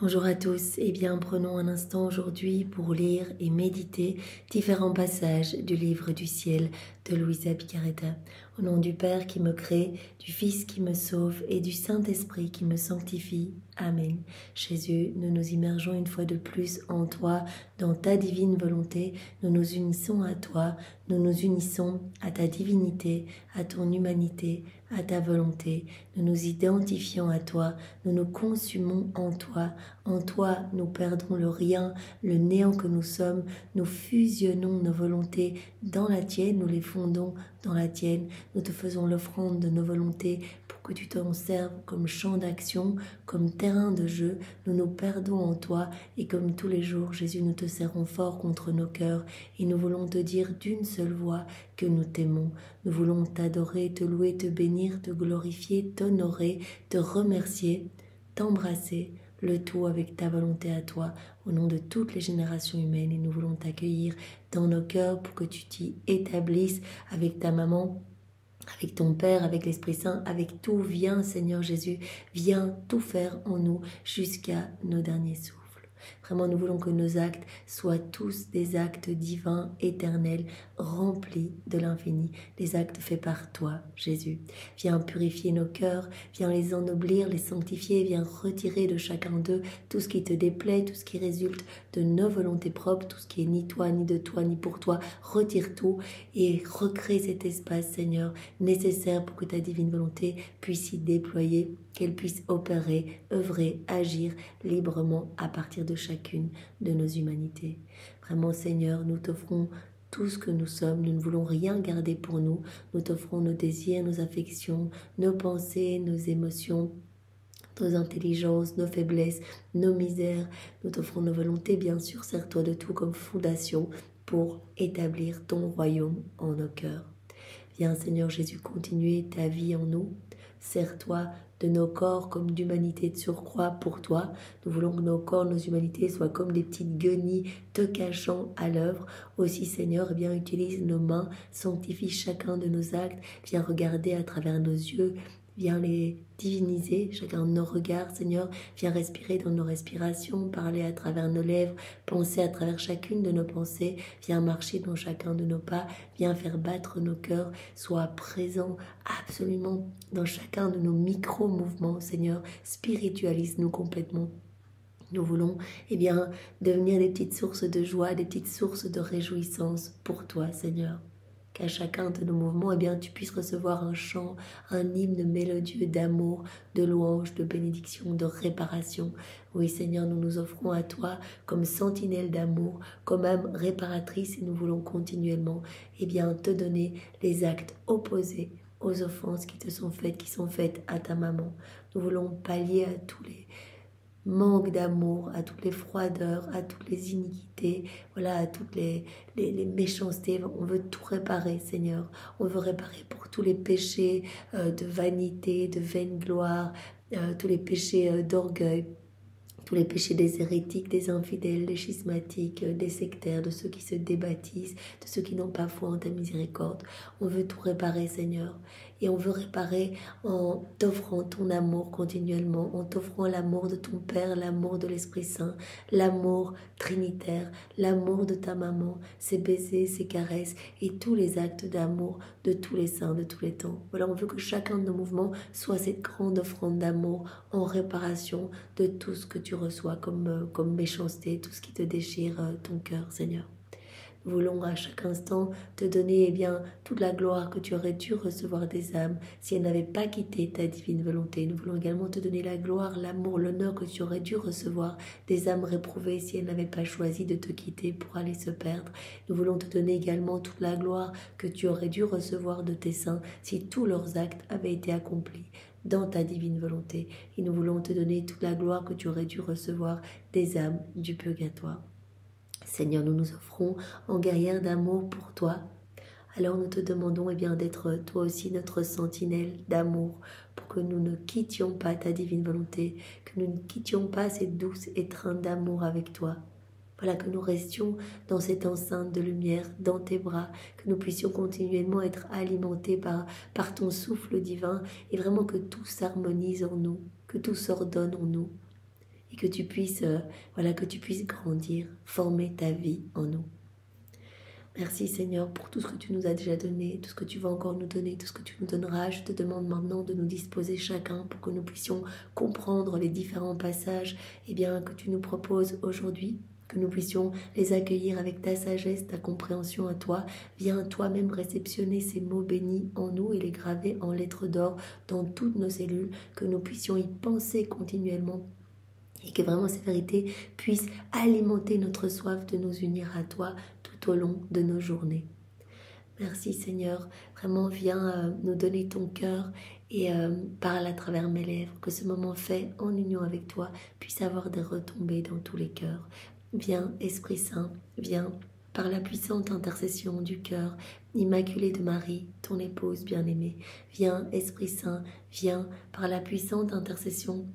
Bonjour à tous, prenons un instant aujourd'hui pour lire et méditer différents passages du livre du ciel de Luisa Piccarreta. Au nom du Père qui me crée, du Fils qui me sauve et du Saint-Esprit qui me sanctifie. Amen. Jésus, nous nous immergeons une fois de plus en toi, dans ta divine volonté. Nous nous unissons à toi, nous nous unissons à ta divinité, à ton humanité, à ta volonté. Nous nous identifions à toi, nous nous consumons en toi. En toi, nous perdons le rien, le néant que nous sommes. Nous fusionnons nos volontés dans la tienne, nous les fondons dans la tienne. Nous te faisons l'offrande de nos volontés pour que tu t'en serves comme champ d'action, comme terrain de jeu. Nous nous perdons en toi et comme tous les jours, Jésus, nous te serrons fort contre nos cœurs et nous voulons te dire d'une seule voix que nous t'aimons. Nous voulons t'adorer, te louer, te bénir, te glorifier, t'honorer, te remercier, t'embrasser, le tout avec ta volonté à toi, au nom de toutes les générations humaines. Et nous voulons t'accueillir dans nos cœurs pour que tu t'y établisses avec ta maman, avec ton Père, avec l'Esprit Saint, avec tout. Viens, Seigneur Jésus, viens tout faire en nous jusqu'à nos derniers souffles. Vraiment, nous voulons que nos actes soient tous des actes divins, éternels, remplis de l'infini, des actes faits par toi, Jésus. Viens purifier nos cœurs, viens les ennoblir, les sanctifier, viens retirer de chacun d'eux tout ce qui te déplaît, tout ce qui résulte de nos volontés propres, tout ce qui est ni toi, ni de toi, ni pour toi. Retire tout et recrée cet espace, Seigneur, nécessaire pour que ta divine volonté puisse s'y déployer, qu'elle puisse opérer, œuvrer, agir librement à partir de chacune de nos humanités. Vraiment, Seigneur, nous t'offrons tout ce que nous sommes, nous ne voulons rien garder pour nous. Nous t'offrons nos désirs, nos affections, nos pensées, nos émotions, nos intelligences, nos faiblesses, nos misères. Nous t'offrons nos volontés, bien sûr, sers-toi de tout comme fondation pour établir ton royaume en nos cœurs. Viens, Seigneur Jésus, continuer ta vie en nous. Sers-toi de nos corps comme d'humanité de surcroît pour toi. Nous voulons que nos corps, nos humanités soient comme des petites guenilles te cachant à l'œuvre. Aussi, Seigneur, utilise nos mains, sanctifie chacun de nos actes, viens regarder à travers nos yeux, viens les diviniser, chacun de nos regards, Seigneur, viens respirer dans nos respirations, parler à travers nos lèvres, penser à travers chacune de nos pensées, viens marcher dans chacun de nos pas, viens faire battre nos cœurs, sois présent absolument dans chacun de nos micro-mouvements, Seigneur, spiritualise-nous complètement. Nous voulons devenir des petites sources de joie, des petites sources de réjouissance pour toi, Seigneur. Qu'à chacun de nos mouvements, tu puisses recevoir un chant, un hymne mélodieux d'amour, de louange, de bénédiction, de réparation. Oui, Seigneur, nous nous offrons à toi comme sentinelle d'amour, comme âme réparatrice, et nous voulons continuellement te donner les actes opposés aux offenses qui te sont faites, qui sont faites à ta maman. Nous voulons pallier à tous les manque d'amour, à toutes les froideurs, à toutes les iniquités, à toutes les méchancetés. On veut tout réparer, Seigneur. On veut réparer pour tous les péchés de vanité, de vaine gloire, tous les péchés d'orgueil, tous les péchés des hérétiques, des infidèles, des schismatiques, des sectaires, de ceux qui se débaptisent, de ceux qui n'ont pas foi en ta miséricorde. On veut tout réparer, Seigneur. Et on veut réparer en t'offrant ton amour continuellement, en t'offrant l'amour de ton Père, l'amour de l'Esprit Saint, l'amour trinitaire, l'amour de ta maman, ses baisers, ses caresses et tous les actes d'amour de tous les saints de tous les temps. On veut que chacun de nos mouvements soit cette grande offrande d'amour en réparation de tout ce que tu reçois comme méchanceté, tout ce qui te déchire ton cœur, Seigneur. Nous voulons à chaque instant te donner toute la gloire que tu aurais dû recevoir des âmes si elles n'avaient pas quitté ta divine volonté. Nous voulons également te donner la gloire, l'amour, l'honneur que tu aurais dû recevoir des âmes réprouvées si elles n'avaient pas choisi de te quitter pour aller se perdre. Nous voulons te donner également toute la gloire que tu aurais dû recevoir de tes saints si tous leurs actes avaient été accomplis dans ta divine volonté. Et nous voulons te donner toute la gloire que tu aurais dû recevoir des âmes du purgatoire. Seigneur, nous nous offrons en guerrière d'amour pour toi. Alors nous te demandons d'être toi aussi notre sentinelle d'amour pour que nous ne quittions pas ta divine volonté, que nous ne quittions pas cette douce étreinte d'amour avec toi. Que nous restions dans cette enceinte de lumière, dans tes bras, que nous puissions continuellement être alimentés par ton souffle divin et vraiment que tout s'harmonise en nous, que tout s'ordonne en nous. et que tu puisses, que tu puisses grandir, former ta vie en nous. Merci Seigneur pour tout ce que tu nous as déjà donné, tout ce que tu vas encore nous donner, tout ce que tu nous donneras. Je te demande maintenant de nous disposer chacun pour que nous puissions comprendre les différents passages que tu nous proposes aujourd'hui, que nous puissions les accueillir avec ta sagesse, ta compréhension à toi. Viens toi-même réceptionner ces mots bénis en nous et les graver en lettres d'or dans toutes nos cellules, que nous puissions y penser continuellement. Et que vraiment ces vérités puissent alimenter notre soif de nous unir à toi tout au long de nos journées. Merci Seigneur, vraiment viens nous donner ton cœur et parle à travers mes lèvres, que ce moment fait en union avec toi puisse avoir des retombées dans tous les cœurs. Viens Esprit Saint, viens par la puissante intercession du cœur immaculé de Marie, ton épouse bien-aimée. Viens Esprit Saint, viens par la puissante intercession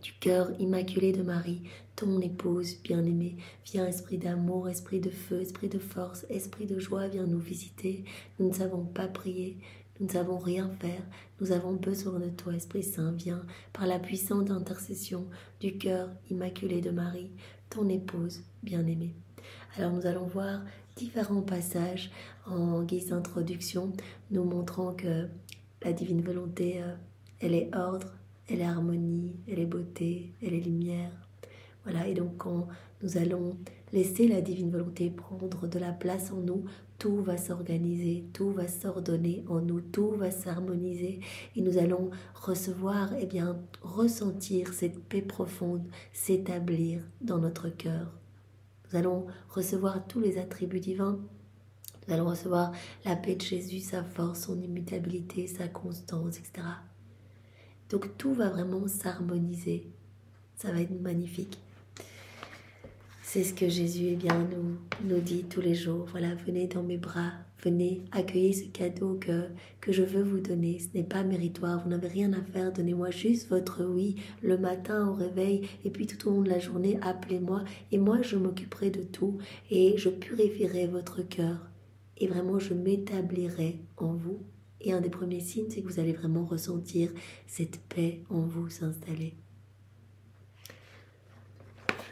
du cœur immaculé de Marie, ton épouse bien-aimée. Viens esprit d'amour, esprit de feu, esprit de force, esprit de joie, viens nous visiter. Nous ne savons pas prier, nous ne savons rien faire, nous avons besoin de toi, Esprit Saint. Viens par la puissante intercession du cœur immaculé de Marie, ton épouse bien-aimée. Alors nous allons voir différents passages en guise d'introduction, nous montrant que la divine volonté, elle est ordre, elle est harmonie, elle est beauté, elle est lumière. Voilà, et donc quand nous allons laisser la divine volonté prendre de la place en nous, tout va s'organiser, tout va s'ordonner en nous, tout va s'harmoniser et nous allons recevoir, ressentir cette paix profonde s'établir dans notre cœur. Nous allons recevoir tous les attributs divins. Nous allons recevoir la paix de Jésus, sa force, son immutabilité, sa constance, etc. Donc tout va vraiment s'harmoniser. Ça va être magnifique. C'est ce que Jésus nous dit tous les jours. Voilà, venez dans mes bras, venez accueillir ce cadeau que je veux vous donner. Ce n'est pas méritoire, vous n'avez rien à faire. Donnez-moi juste votre oui le matin au réveil et puis tout au long de la journée, appelez-moi et moi je m'occuperai de tout et je purifierai votre cœur et vraiment je m'établirai en vous. Et un des premiers signes, c'est que vous allez vraiment ressentir cette paix en vous s'installer.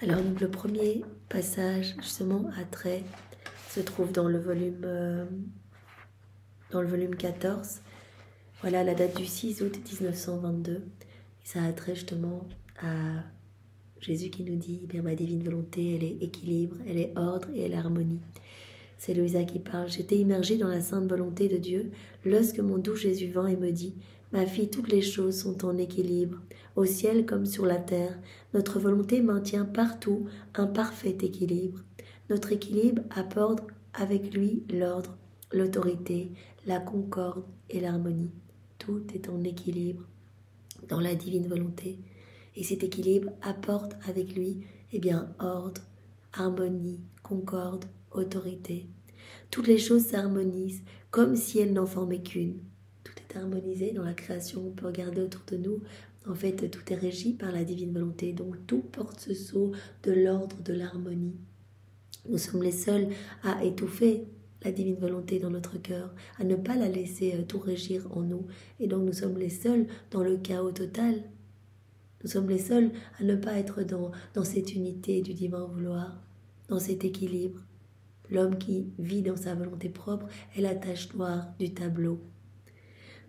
Alors, donc, le premier passage, justement, à trait, se trouve dans le volume 14. Voilà la date du 6 août 1922. Et ça a trait justement à Jésus qui nous dit, ma divine volonté, elle est équilibre, elle est ordre et elle est harmonie. C'est Louisa qui parle. J'étais immergée dans la sainte volonté de Dieu lorsque mon doux Jésus vint et me dit « Ma fille, toutes les choses sont en équilibre, au ciel comme sur la terre. Notre volonté maintient partout un parfait équilibre. Notre équilibre apporte avec lui l'ordre, l'autorité, la concorde et l'harmonie. Tout est en équilibre dans la divine volonté. Et cet équilibre apporte avec lui ordre, harmonie, concorde, autorité. Toutes les choses s'harmonisent comme si elles n'en formaient qu'une. Tout est harmonisé dans la création, on peut regarder autour de nous. En fait, tout est régi par la divine volonté. Donc tout porte ce sceau de l'ordre, de l'harmonie. Nous sommes les seuls à étouffer la divine volonté dans notre cœur, à ne pas la laisser tout régir en nous. Et donc nous sommes les seuls dans le chaos total. Nous sommes les seuls à ne pas être dans cette unité du divin vouloir, dans cet équilibre. L'homme qui vit dans sa volonté propre est la tache noire du tableau.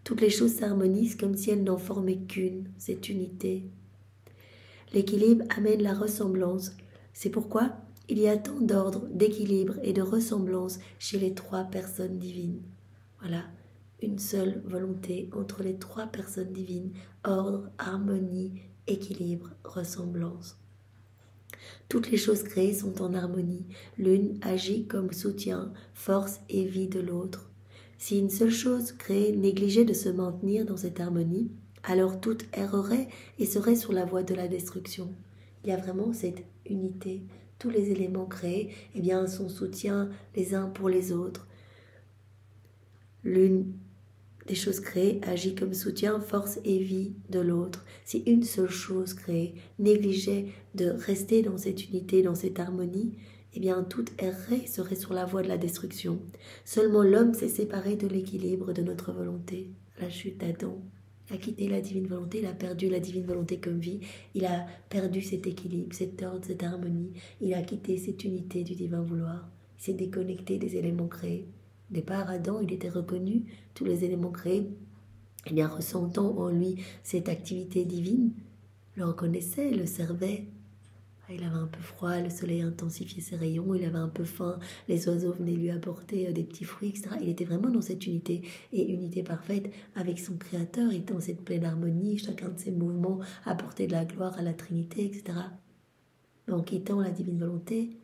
Toutes les choses s'harmonisent comme si elles n'en formaient qu'une, cette unité. L'équilibre amène la ressemblance. C'est pourquoi il y a tant d'ordre, d'équilibre et de ressemblance chez les trois personnes divines. Voilà, une seule volonté entre les trois personnes divines, ordre, harmonie, équilibre, ressemblance. Toutes les choses créées sont en harmonie. L'une agit comme soutien, force et vie de l'autre. Si une seule chose créée négligeait de se maintenir dans cette harmonie, alors toute errerait et serait sur la voie de la destruction. Il y a vraiment cette unité. Tous les éléments créés sont soutien les uns pour les autres. L'une des choses créées agit comme soutien, force et vie de l'autre. Si une seule chose créée négligeait de rester dans cette unité, dans cette harmonie, toute errée serait sur la voie de la destruction. Seulement l'homme s'est séparé de l'équilibre de notre volonté, la chute d'Adam a quitté la divine volonté, il a perdu la divine volonté comme vie, il a perdu cet équilibre, cet ordre, cette harmonie, il a quitté cette unité du divin vouloir, il s'est déconnecté des éléments créés. Au départ, Adam, il était reconnu, tous les éléments créés, et bien ressentant en lui cette activité divine, le reconnaissait, le servait. Il avait un peu froid, le soleil intensifiait ses rayons, il avait un peu faim, les oiseaux venaient lui apporter des petits fruits, etc. Il était vraiment dans cette unité, et unité parfaite avec son Créateur, il était dans cette pleine harmonie, chacun de ses mouvements apportait de la gloire à la Trinité, etc. Mais en quittant la divine volonté,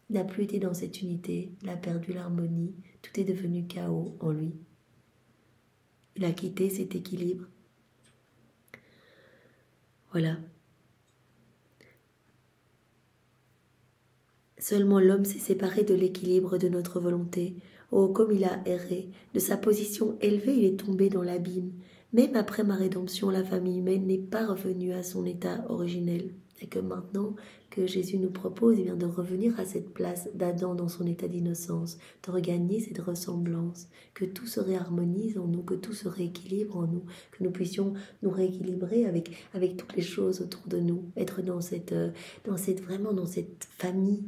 il n'a plus été dans cette unité, il a perdu l'harmonie, tout est devenu chaos en lui. Il a quitté cet équilibre. Voilà. Seulement l'homme s'est séparé de l'équilibre de notre volonté. Oh, comme il a erré. De sa position élevée, il est tombé dans l'abîme. Même après ma rédemption, la famille humaine n'est pas revenue à son état originel. Et que maintenant que Jésus nous propose eh bien, de revenir à cette place d'Adam dans son état d'innocence, de regagner cette ressemblance, que tout se réharmonise en nous, que tout se rééquilibre en nous, que nous puissions nous rééquilibrer avec toutes les choses autour de nous, être dans cette famille.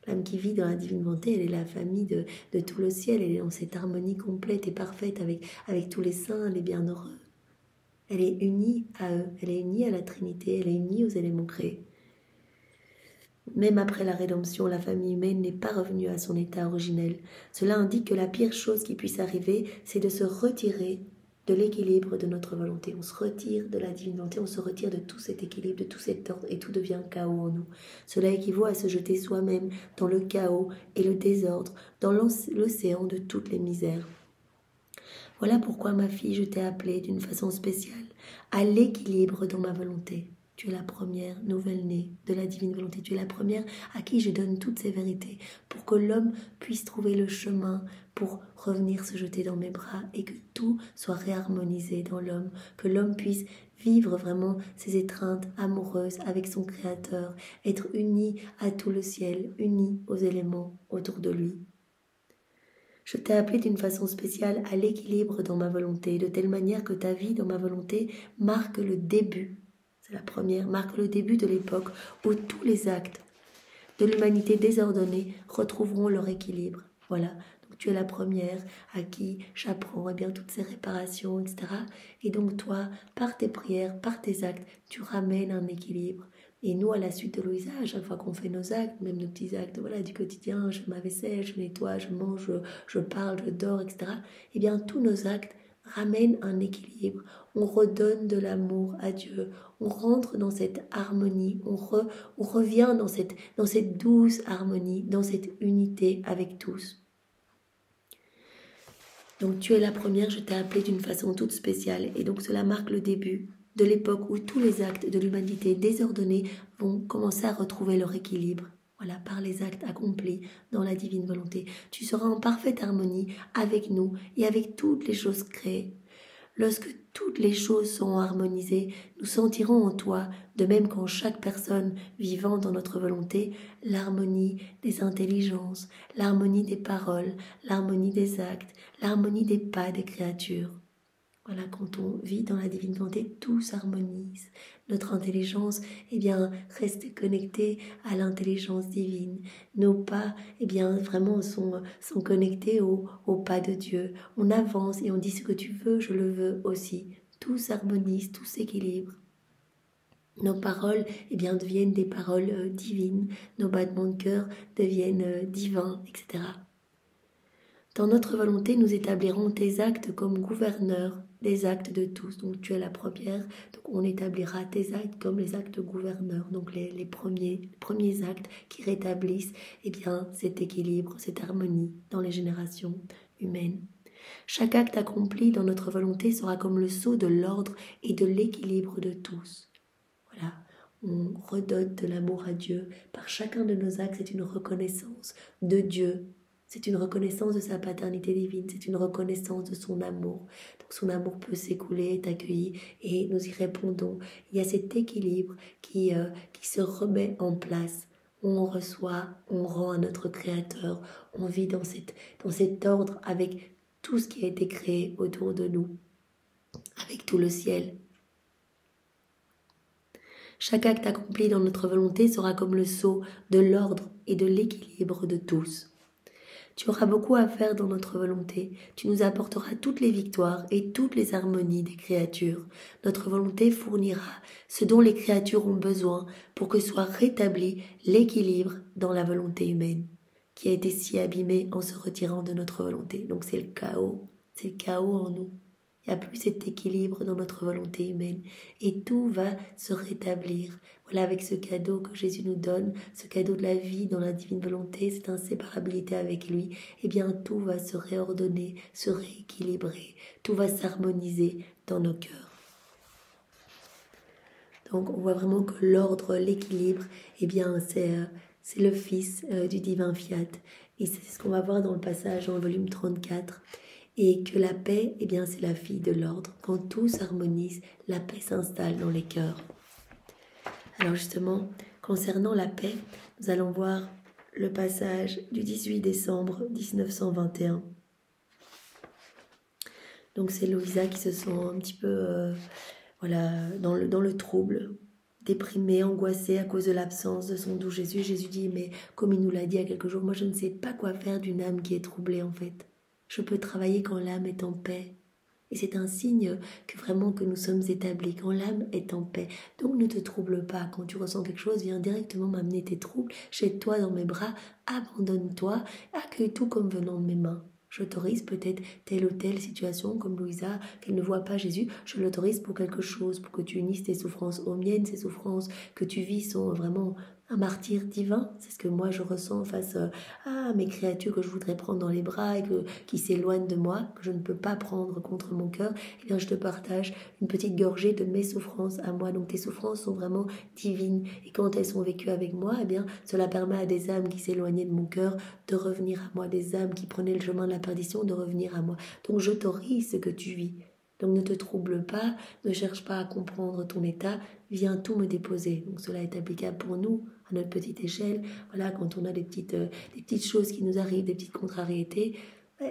L'âme qui vit dans la divine volonté, elle est la famille de tout le ciel, elle est dans cette harmonie complète et parfaite avec tous les saints, les bienheureux. Elle est unie à eux, elle est unie à la Trinité, elle est unie aux éléments créés. Même après la rédemption, la famille humaine n'est pas revenue à son état originel. Cela indique que la pire chose qui puisse arriver, c'est de se retirer de l'équilibre de notre volonté. On se retire de la divine volonté, on se retire de tout cet équilibre, de tout cet ordre, et tout devient chaos en nous. Cela équivaut à se jeter soi-même dans le chaos et le désordre, dans l'océan de toutes les misères. Voilà pourquoi, ma fille, je t'ai appelée d'une façon spéciale à l'équilibre dans ma volonté. Tu es la première nouvelle-née de la divine volonté. Tu es la première à qui je donne toutes ces vérités pour que l'homme puisse trouver le chemin pour revenir se jeter dans mes bras et que tout soit réharmonisé dans l'homme, que l'homme puisse vivre vraiment ses étreintes amoureuses avec son Créateur, être uni à tout le ciel, uni aux éléments autour de lui. Je t'ai appelé d'une façon spéciale à l'équilibre dans ma volonté, de telle manière que ta vie dans ma volonté marque le début. C'est la première, marque le début de l'époque où tous les actes de l'humanité désordonnée retrouveront leur équilibre. Voilà, donc tu es la première à qui j'apprends bien toutes ces réparations, etc. Et donc toi, par tes prières, par tes actes, tu ramènes un équilibre. Et nous, à la suite de Louisa, à chaque fois qu'on fait nos actes, même nos petits actes du quotidien, je fais ma vaisselle, je nettoie, je mange, je parle, je dors, etc. Eh bien, tous nos actes ramènent un équilibre. On redonne de l'amour à Dieu. On rentre dans cette harmonie. On revient dans cette douce harmonie, dans cette unité avec tous. Donc, tu es la première, je t'ai appelée d'une façon toute spéciale. Et donc, cela marque le début de l'époque où tous les actes de l'humanité désordonnée vont commencer à retrouver leur équilibre. Voilà, par les actes accomplis dans la divine volonté. Tu seras en parfaite harmonie avec nous et avec toutes les choses créées. Lorsque toutes les choses sont harmonisées, nous sentirons en toi, de même qu'en chaque personne vivant dans notre volonté, l'harmonie des intelligences, l'harmonie des paroles, l'harmonie des actes, l'harmonie des pas des créatures. Voilà, quand on vit dans la divine volonté, tout s'harmonise. Notre intelligence, reste connectée à l'intelligence divine. Nos pas, vraiment sont connectés au pas de Dieu. On avance et on dit ce que tu veux, je le veux aussi. Tout s'harmonise, tout s'équilibre. Nos paroles, deviennent des paroles divines. Nos battements de cœur deviennent divins, etc. Dans notre volonté, nous établirons tes actes comme gouverneurs des actes de tous. Donc tu es la première, donc on établira tes actes comme les actes gouverneurs, donc les premiers actes qui rétablissent cet équilibre, cette harmonie dans les générations humaines. Chaque acte accompli dans notre volonté sera comme le sceau de l'ordre et de l'équilibre de tous. Voilà. On redonne de l'amour à Dieu. Par chacun de nos actes, c'est une reconnaissance de Dieu. C'est une reconnaissance de sa paternité divine, c'est une reconnaissance de son amour. Donc son amour peut s'écouler, est accueilli et nous y répondons. Il y a cet équilibre qui se remet en place. On reçoit, on rend à notre Créateur, on vit dans cet ordre avec tout ce qui a été créé autour de nous. avec tout le ciel. Chaque acte accompli dans notre volonté sera comme le sceau de l'ordre et de l'équilibre de tous. Tu auras beaucoup à faire dans notre volonté. Tu nous apporteras toutes les victoires et toutes les harmonies des créatures. Notre volonté fournira ce dont les créatures ont besoin pour que soit rétabli l'équilibre dans la volonté humaine, qui a été si abîmée en se retirant de notre volonté. Donc c'est le chaos en nous. Il n'y a plus cet équilibre dans notre volonté humaine et tout va se rétablir. Voilà, avec ce cadeau que Jésus nous donne, ce cadeau de la vie dans la divine volonté, cette inséparabilité avec lui, eh bien tout va se réordonner, se rééquilibrer, tout va s'harmoniser dans nos cœurs. Donc on voit vraiment que l'ordre, l'équilibre, eh bien c'est le Fils du divin Fiat. Et c'est ce qu'on va voir dans le passage dans le volume 34. Et que la paix, eh bien, c'est la fille de l'ordre. Quand tout s'harmonise, la paix s'installe dans les cœurs. Alors justement, concernant la paix, nous allons voir le passage du 18 décembre 1921. Donc c'est Louisa qui se sent un petit peu dans le trouble, déprimée, angoissée à cause de l'absence de son doux Jésus. Jésus dit, mais comme il nous l'a dit il y a quelques jours, moi je ne sais pas quoi faire d'une âme qui est troublée en fait. Je peux travailler quand l'âme est en paix. Et c'est un signe que vraiment que nous sommes établis, quand l'âme est en paix. Donc ne te trouble pas. Quand tu ressens quelque chose, viens directement m'amener tes troubles. Jette-toi dans mes bras, abandonne-toi, accueille tout comme venant de mes mains. J'autorise peut-être telle ou telle situation, comme Louisa, qu'elle ne voit pas Jésus. Je l'autorise pour quelque chose, pour que tu unisses tes souffrances aux miennes, ces souffrances que tu vis sont vraiment un martyr divin. C'est ce que moi je ressens face à mes créatures que je voudrais prendre dans les bras et qui s'éloignent de moi, que je ne peux pas prendre contre mon cœur. Et bien je te partage une petite gorgée de mes souffrances à moi. Donc tes souffrances sont vraiment divines. Et quand elles sont vécues avec moi, eh bien cela permet à des âmes qui s'éloignaient de mon cœur de revenir à moi, des âmes qui prenaient le chemin de la perdition de revenir à moi. Donc j'autorise ce que tu vis. Donc ne te trouble pas, ne cherche pas à comprendre ton état, viens tout me déposer. Donc cela est applicable pour nous, à notre petite échelle. Voilà, quand on a des petites choses qui nous arrivent, des petites contrariétés,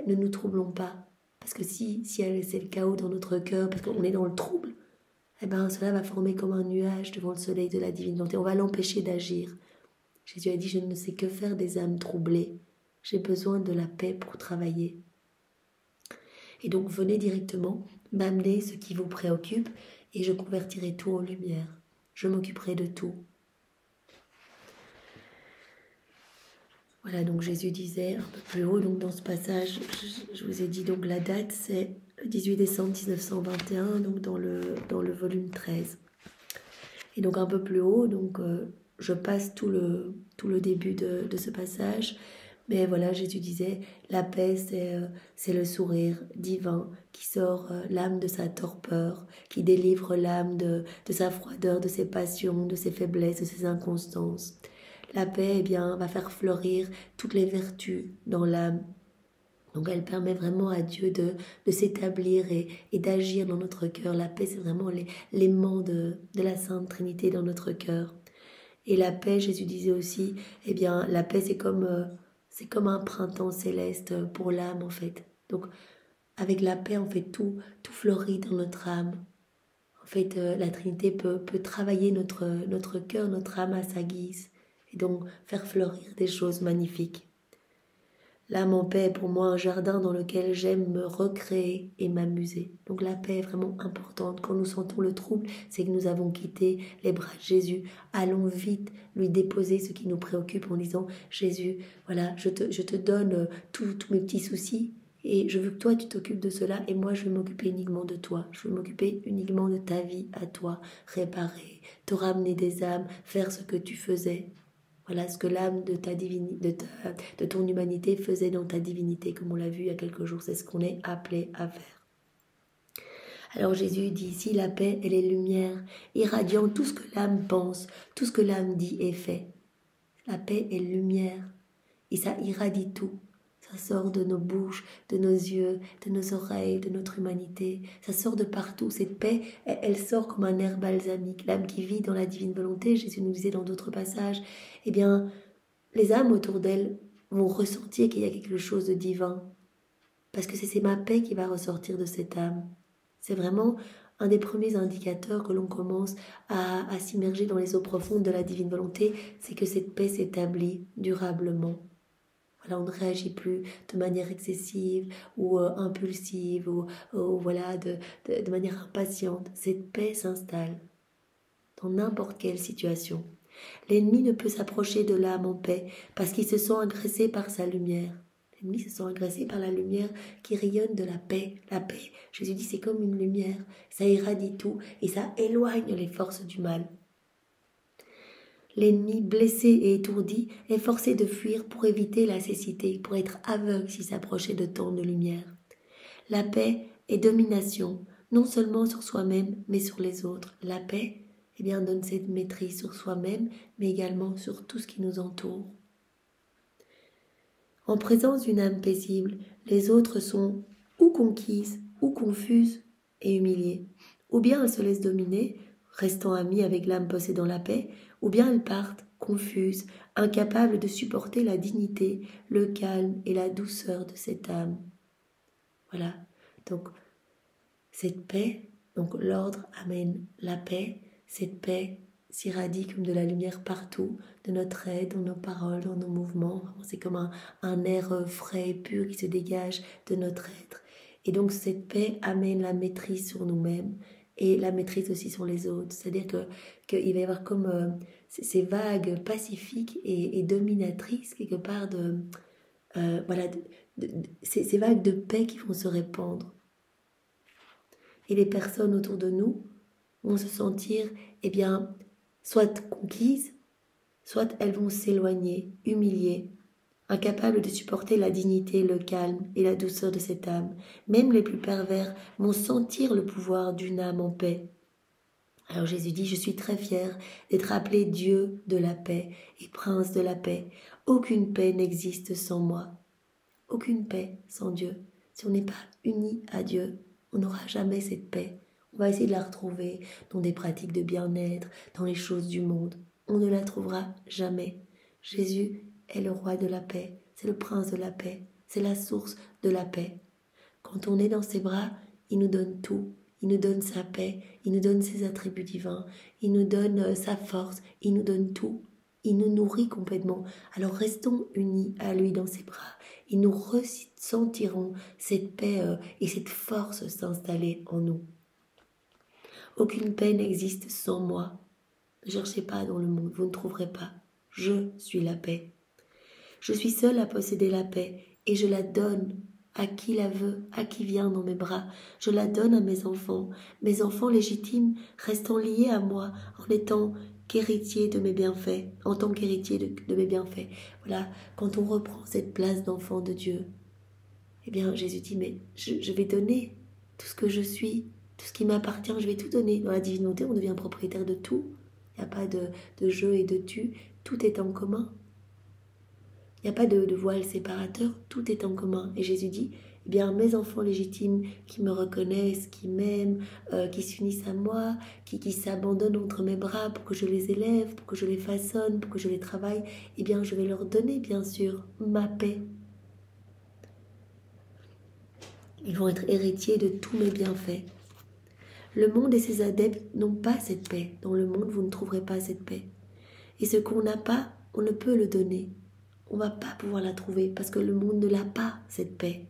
ne nous troublons pas. Parce que si c'est le chaos dans notre cœur, parce qu'on est dans le trouble, eh ben cela va former comme un nuage devant le soleil de la divine volonté. On va l'empêcher d'agir. Jésus a dit, je ne sais que faire des âmes troublées. J'ai besoin de la paix pour travailler. Et donc venez directement m'amener ce qui vous préoccupe et je convertirai tout en lumière. Je m'occuperai de tout. Voilà, donc Jésus disait un peu plus haut, donc dans ce passage, je vous ai dit donc la date, c'est le 18 décembre 1921, donc dans le volume 13. Et donc un peu plus haut, donc je passe tout le début de ce passage. Mais voilà, Jésus disait, la paix, c'est le sourire divin qui sort l'âme de sa torpeur, qui délivre l'âme de sa froideur, de ses passions, de ses faiblesses, de ses inconstances. La paix, eh bien, va faire fleurir toutes les vertus dans l'âme. Donc elle permet vraiment à Dieu de s'établir et d'agir dans notre cœur. La paix, c'est vraiment l'aimant de la Sainte Trinité dans notre cœur. Et la paix, Jésus disait aussi, eh bien, la paix, c'est comme un printemps céleste pour l'âme, en fait. Donc, avec la paix, en fait, tout fleurit dans notre âme. En fait, la Trinité peut travailler notre cœur, notre âme à sa guise. Et donc, faire fleurir des choses magnifiques. L'âme en paix est pour moi un jardin dans lequel j'aime me recréer et m'amuser. Donc la paix est vraiment importante. Quand nous sentons le trouble, c'est que nous avons quitté les bras de Jésus. Allons vite lui déposer ce qui nous préoccupe en disant « Jésus, voilà, je te donne tous mes petits soucis et je veux que toi tu t'occupes de cela et moi je vais m'occuper uniquement de toi. Je veux m'occuper uniquement de ta vie à toi, réparer, te ramener des âmes, faire ce que tu faisais. » Voilà ce que l'âme de ton humanité faisait dans ta divinité, comme on l'a vu il y a quelques jours. C'est ce qu'on est appelé à faire. Alors Jésus dit ici, la paix, elle est lumière, irradiant tout ce que l'âme pense, tout ce que l'âme dit et fait. La paix est lumière et ça irradie tout. Ça sort de nos bouches, de nos yeux, de nos oreilles, de notre humanité. Ça sort de partout. Cette paix, elle sort comme un air balsamique. L'âme qui vit dans la divine volonté, Jésus nous disait dans d'autres passages, eh bien, les âmes autour d'elle vont ressentir qu'il y a quelque chose de divin. Parce que c'est ma paix qui va ressortir de cette âme. C'est vraiment un des premiers indicateurs que l'on commence à s'immerger dans les eaux profondes de la divine volonté, c'est que cette paix s'établit durablement. Voilà, on ne réagit plus de manière excessive ou impulsive ou voilà, de manière impatiente. Cette paix s'installe dans n'importe quelle situation. L'ennemi ne peut s'approcher de l'âme en paix parce qu'il se sent agressé par sa lumière. L'ennemi se sent agressé par la lumière qui rayonne de la paix. La paix, Jésus dit, c'est comme une lumière. Ça irradie tout et ça éloigne les forces du mal. L'ennemi, blessé et étourdi, est forcé de fuir pour éviter la cécité, pour être aveugle s'il s'approchait de tant de lumière. La paix est domination, non seulement sur soi-même, mais sur les autres. La paix, donne cette maîtrise sur soi-même, mais également sur tout ce qui nous entoure. En présence d'une âme paisible, les autres sont ou conquises, ou confuses et humiliées. Ou bien elles se laissent dominer, restant amies avec l'âme possédant la paix, ou bien elles partent, confuses, incapables de supporter la dignité, le calme et la douceur de cette âme. Voilà, donc cette paix, donc l'ordre amène la paix, cette paix s'irradie comme de la lumière partout, de notre aide, dans nos paroles, dans nos mouvements. C'est comme un air frais et pur qui se dégage de notre être. Et donc cette paix amène la maîtrise sur nous-mêmes et la maîtrise aussi sur les autres. C'est-à-dire qu'il va y avoir comme ces vagues pacifiques et dominatrices quelque part ces vagues de paix qui vont se répandre. Et les personnes autour de nous vont se sentir, soit conquises, soit elles vont s'éloigner, humiliées, incapables de supporter la dignité, le calme et la douceur de cette âme. Même les plus pervers vont sentir le pouvoir d'une âme en paix. Alors Jésus dit, je suis très fier d'être appelé Dieu de la paix et Prince de la paix. Aucune paix n'existe sans moi. Aucune paix sans Dieu. Si on n'est pas unis à Dieu, on n'aura jamais cette paix. On va essayer de la retrouver dans des pratiques de bien-être, dans les choses du monde. On ne la trouvera jamais. Jésus est le roi de la paix, c'est le prince de la paix, c'est la source de la paix. Quand on est dans ses bras, il nous donne tout. Il nous donne sa paix, il nous donne ses attributs divins, il nous donne sa force, il nous donne tout. Il nous nourrit complètement. Alors restons unis à lui dans ses bras et nous ressentirons cette paix et cette force s'installer en nous. Aucune paix n'existe sans moi. Ne cherchez pas dans le monde, vous ne trouverez pas. Je suis la paix. Je suis seule à posséder la paix et je la donne à qui la veut, à qui vient dans mes bras. Je la donne à mes enfants légitimes restant liés à moi en étant qu'héritier de mes bienfaits, en tant qu'héritier de mes bienfaits. Voilà, quand on reprend cette place d'enfant de Dieu, Jésus dit, mais je vais donner tout ce que je suis, tout ce qui m'appartient, je vais tout donner. Dans la divinité, on devient propriétaire de tout. Il n'y a pas de je et de tu, tout est en commun. Il n'y a pas de voile séparateur, tout est en commun. Et Jésus dit, mes enfants légitimes qui me reconnaissent, qui m'aiment, qui s'unissent à moi, qui s'abandonnent entre mes bras pour que je les élève, pour que je les façonne, pour que je les travaille, je vais leur donner, bien sûr, ma paix. Ils vont être héritiers de tous mes bienfaits. Le monde et ses adeptes n'ont pas cette paix. Dans le monde, vous ne trouverez pas cette paix. Et ce qu'on n'a pas, on ne peut le donner. On ne va pas pouvoir la trouver parce que le monde ne l'a pas, cette paix.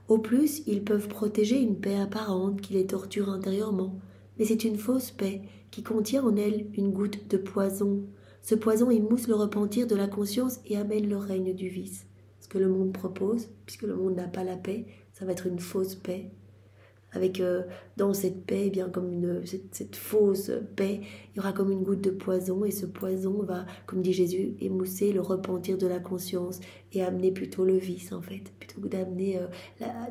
Au plus, ils peuvent protéger une paix apparente qui les torture intérieurement. Mais c'est une fausse paix qui contient en elle une goutte de poison. Ce poison émousse le repentir de la conscience et amène le règne du vice. Ce que le monde propose, puisque le monde n'a pas la paix, ça va être une fausse paix. Avec dans cette paix, comme cette fausse paix, il y aura comme une goutte de poison et ce poison va, comme dit Jésus, émousser le repentir de la conscience et amener plutôt le vice en fait, plutôt que d'amener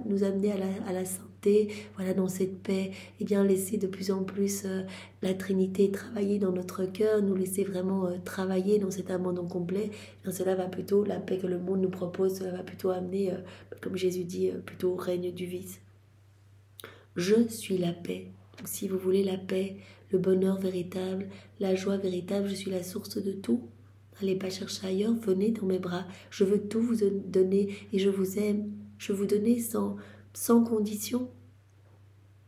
nous amener à la santé. Voilà, dans cette paix, laisser de plus en plus la Trinité travailler dans notre cœur, nous laisser vraiment travailler dans cet abandon complet. Cela va plutôt, la paix que le monde nous propose, cela va plutôt amener, comme Jésus dit, plutôt au règne du vice. Je suis la paix. Donc, si vous voulez la paix, le bonheur véritable, la joie véritable, je suis la source de tout. N'allez pas chercher ailleurs, venez dans mes bras. Je veux tout vous donner et je vous aime. Je veux vous donner sans condition.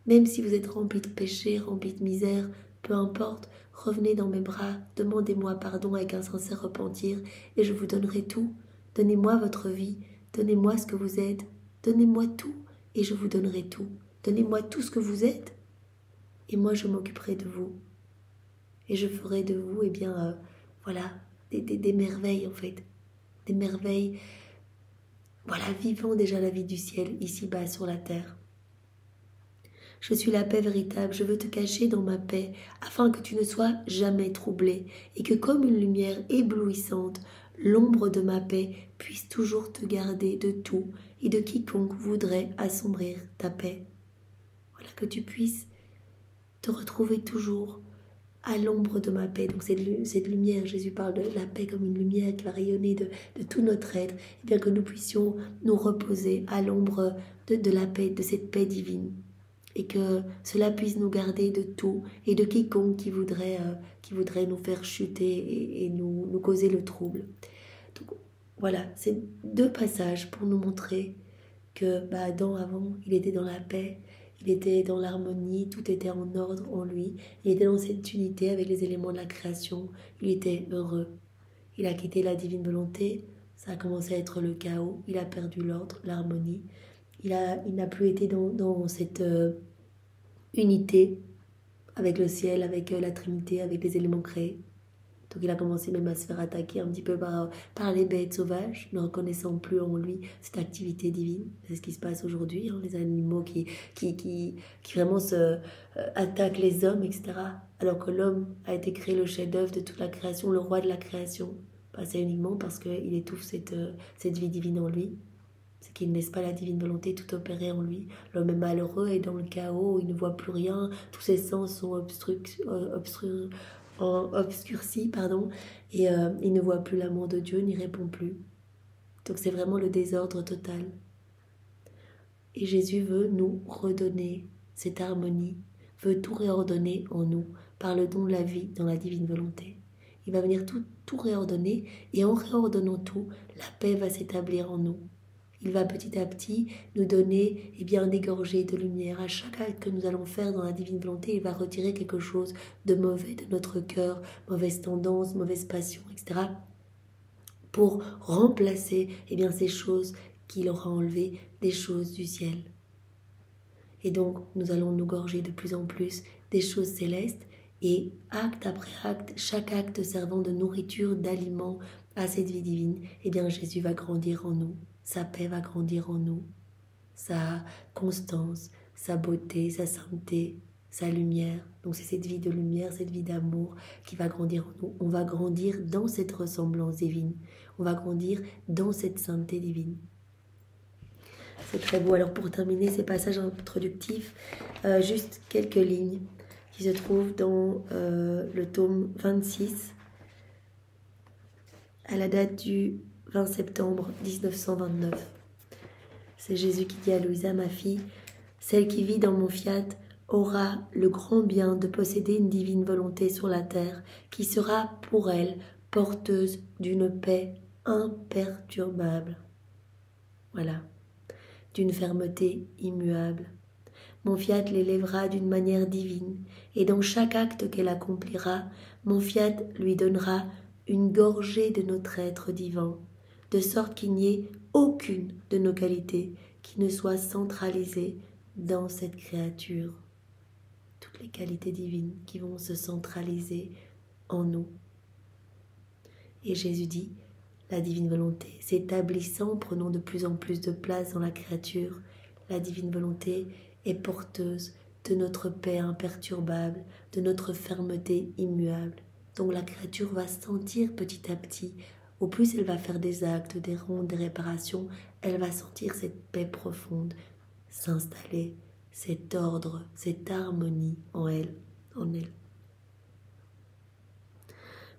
Même si vous êtes rempli de péché, rempli de misère, peu importe, revenez dans mes bras, demandez-moi pardon avec un sincère repentir, et je vous donnerai tout. Donnez-moi votre vie, donnez-moi ce que vous êtes, donnez-moi tout, et je vous donnerai tout. Donnez-moi tout ce que vous êtes, et moi je m'occuperai de vous. Et je ferai de vous, eh bien, voilà, des merveilles en fait. Des merveilles, voilà, vivant déjà la vie du ciel, ici-bas sur la terre. Je suis la paix véritable, je veux te cacher dans ma paix, afin que tu ne sois jamais troublé, et que comme une lumière éblouissante, l'ombre de ma paix puisse toujours te garder de tout et de quiconque voudrait assombrir ta paix. Voilà, que tu puisses te retrouver toujours à l'ombre de ma paix. Donc cette lumière, Jésus parle de la paix comme une lumière qui va rayonner de tout notre être, et bien que nous puissions nous reposer à l'ombre de la paix, de cette paix divine. Et que cela puisse nous garder de tout et de quiconque qui voudrait nous faire chuter et nous causer le trouble. Donc voilà, c'est 2 passages pour nous montrer que Adam avant, il était dans la paix, il était dans l'harmonie, tout était en ordre en lui, il était dans cette unité avec les éléments de la création, il était heureux. Il a quitté la divine volonté, ça a commencé à être le chaos, il a perdu l'ordre, l'harmonie. Il n'a plus été dans cette unité avec le ciel, avec la Trinité, avec les éléments créés. Donc il a commencé même à se faire attaquer un petit peu par les bêtes sauvages, ne reconnaissant plus en lui cette activité divine. C'est ce qui se passe aujourd'hui, hein, les animaux qui vraiment attaquent les hommes, etc. Alors que l'homme a été créé le chef-d'œuvre de toute la création, le roi de la création. C'est uniquement parce qu'il étouffe cette vie divine en lui. C'est qu'il ne laisse pas la divine volonté tout opérer en lui. L'homme est malheureux et dans le chaos, il ne voit plus rien, tous ses sens sont obscurcis, et il ne voit plus l'amour de Dieu, n'y répond plus. Donc c'est vraiment le désordre total. Et Jésus veut nous redonner cette harmonie, veut tout réordonner en nous, par le don de la vie dans la divine volonté. Il va venir tout réordonner, et en réordonnant tout, la paix va s'établir en nous. Il va petit à petit nous donner des gorgées de lumière. À chaque acte que nous allons faire dans la divine volonté, il va retirer quelque chose de mauvais de notre cœur, mauvaise tendance, mauvaise passion, etc. pour remplacer ces choses qu'il aura enlevées, des choses du ciel. Et donc, nous allons nous gorger de plus en plus des choses célestes, et acte après acte, chaque acte servant de nourriture, d'aliment à cette vie divine, Jésus va grandir en nous. Sa paix va grandir en nous, sa constance, sa beauté, sa sainteté, sa lumière. Donc c'est cette vie de lumière, cette vie d'amour qui va grandir en nous. On va grandir dans cette ressemblance divine. On va grandir dans cette sainteté divine. C'est très beau. Alors pour terminer ces passages introductifs, juste quelques lignes qui se trouvent dans le tome 26, à la date du 20 septembre 1929. C'est Jésus qui dit à Louisa, ma fille, celle qui vit dans mon fiat aura le grand bien de posséder une divine volonté sur la terre qui sera pour elle porteuse d'une paix imperturbable. Voilà, d'une fermeté immuable. Mon fiat l'élèvera d'une manière divine, et dans chaque acte qu'elle accomplira, mon fiat lui donnera une gorgée de notre être divin, de sorte qu'il n'y ait aucune de nos qualités qui ne soit centralisée dans cette créature. Toutes les qualités divines qui vont se centraliser en nous. Et Jésus dit, la divine volonté s'établissant, prenant de plus en plus de place dans la créature, la divine volonté est porteuse de notre paix imperturbable, de notre fermeté immuable. Donc la créature va sentir petit à petit, au plus elle va faire des actes, des rondes, des réparations, elle va sentir cette paix profonde s'installer, cet ordre, cette harmonie en elle.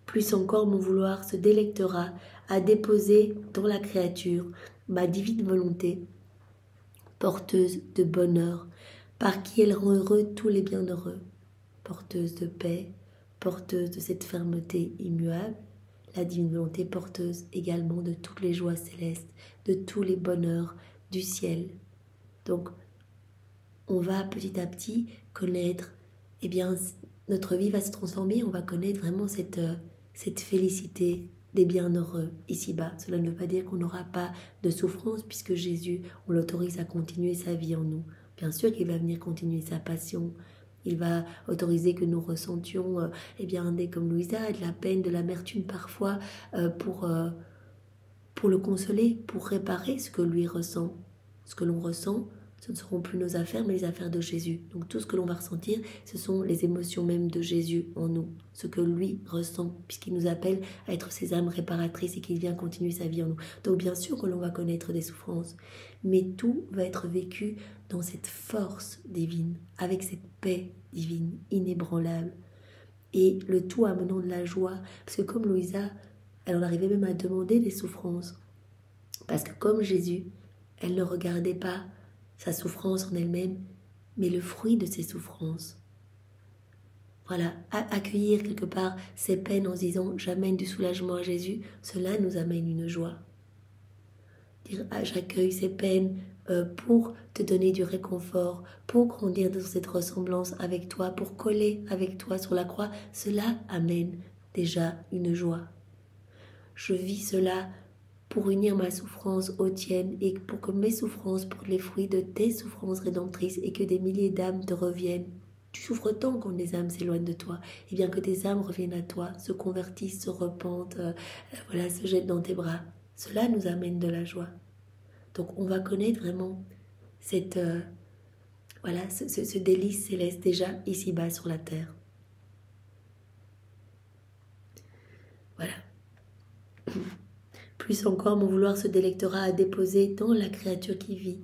Plus encore, mon vouloir se délectera à déposer dans la créature ma divine volonté, porteuse de bonheur, par qui elle rend heureux tous les bienheureux, porteuse de paix, porteuse de cette fermeté immuable, la divine volonté porteuse également de toutes les joies célestes, de tous les bonheurs du ciel. Donc, on va petit à petit connaître, eh bien, notre vie va se transformer, on va connaître vraiment cette félicité des bienheureux ici-bas. Cela ne veut pas dire qu'on n'aura pas de souffrance, puisque Jésus, on l'autorise à continuer sa vie en nous. Bien sûr qu'il va venir continuer sa passion. Il va autoriser que nous ressentions, eh bien, comme Louisa, de la peine, de l'amertume parfois, pour le consoler, pour réparer ce que lui ressent. Ce que l'on ressent, ce ne seront plus nos affaires, mais les affaires de Jésus. Donc tout ce que l'on va ressentir, ce sont les émotions même de Jésus en nous, ce que lui ressent, puisqu'il nous appelle à être ses âmes réparatrices et qu'il vient continuer sa vie en nous. Donc bien sûr que l'on va connaître des souffrances, mais tout va être vécu dans cette force divine, avec cette paix divine, inébranlable. Et le tout amenant de la joie, parce que comme Louisa, elle en arrivait même à demander des souffrances, parce que comme Jésus, elle ne regardait pas sa souffrance en elle-même, mais le fruit de ses souffrances. Voilà, accueillir quelque part ses peines en se disant « j'amène du soulagement à Jésus », cela nous amène une joie. Dire « j'accueille ces peines pour te donner du réconfort, pour grandir dans cette ressemblance avec toi, pour coller avec toi sur la croix », cela amène déjà une joie. Je vis cela pour unir ma souffrance aux tiennes et pour que mes souffrances portent les fruits de tes souffrances rédemptrices et que des milliers d'âmes te reviennent. Tu souffres tant quand des âmes s'éloignent de toi, et bien que des âmes reviennent à toi, se convertissent, se repentent, se jettent dans tes bras. Cela nous amène de la joie. Donc on va connaître vraiment cette, ce délice céleste déjà ici-bas sur la terre. Voilà. Plus encore, mon vouloir se délectera à déposer dans la créature qui vit,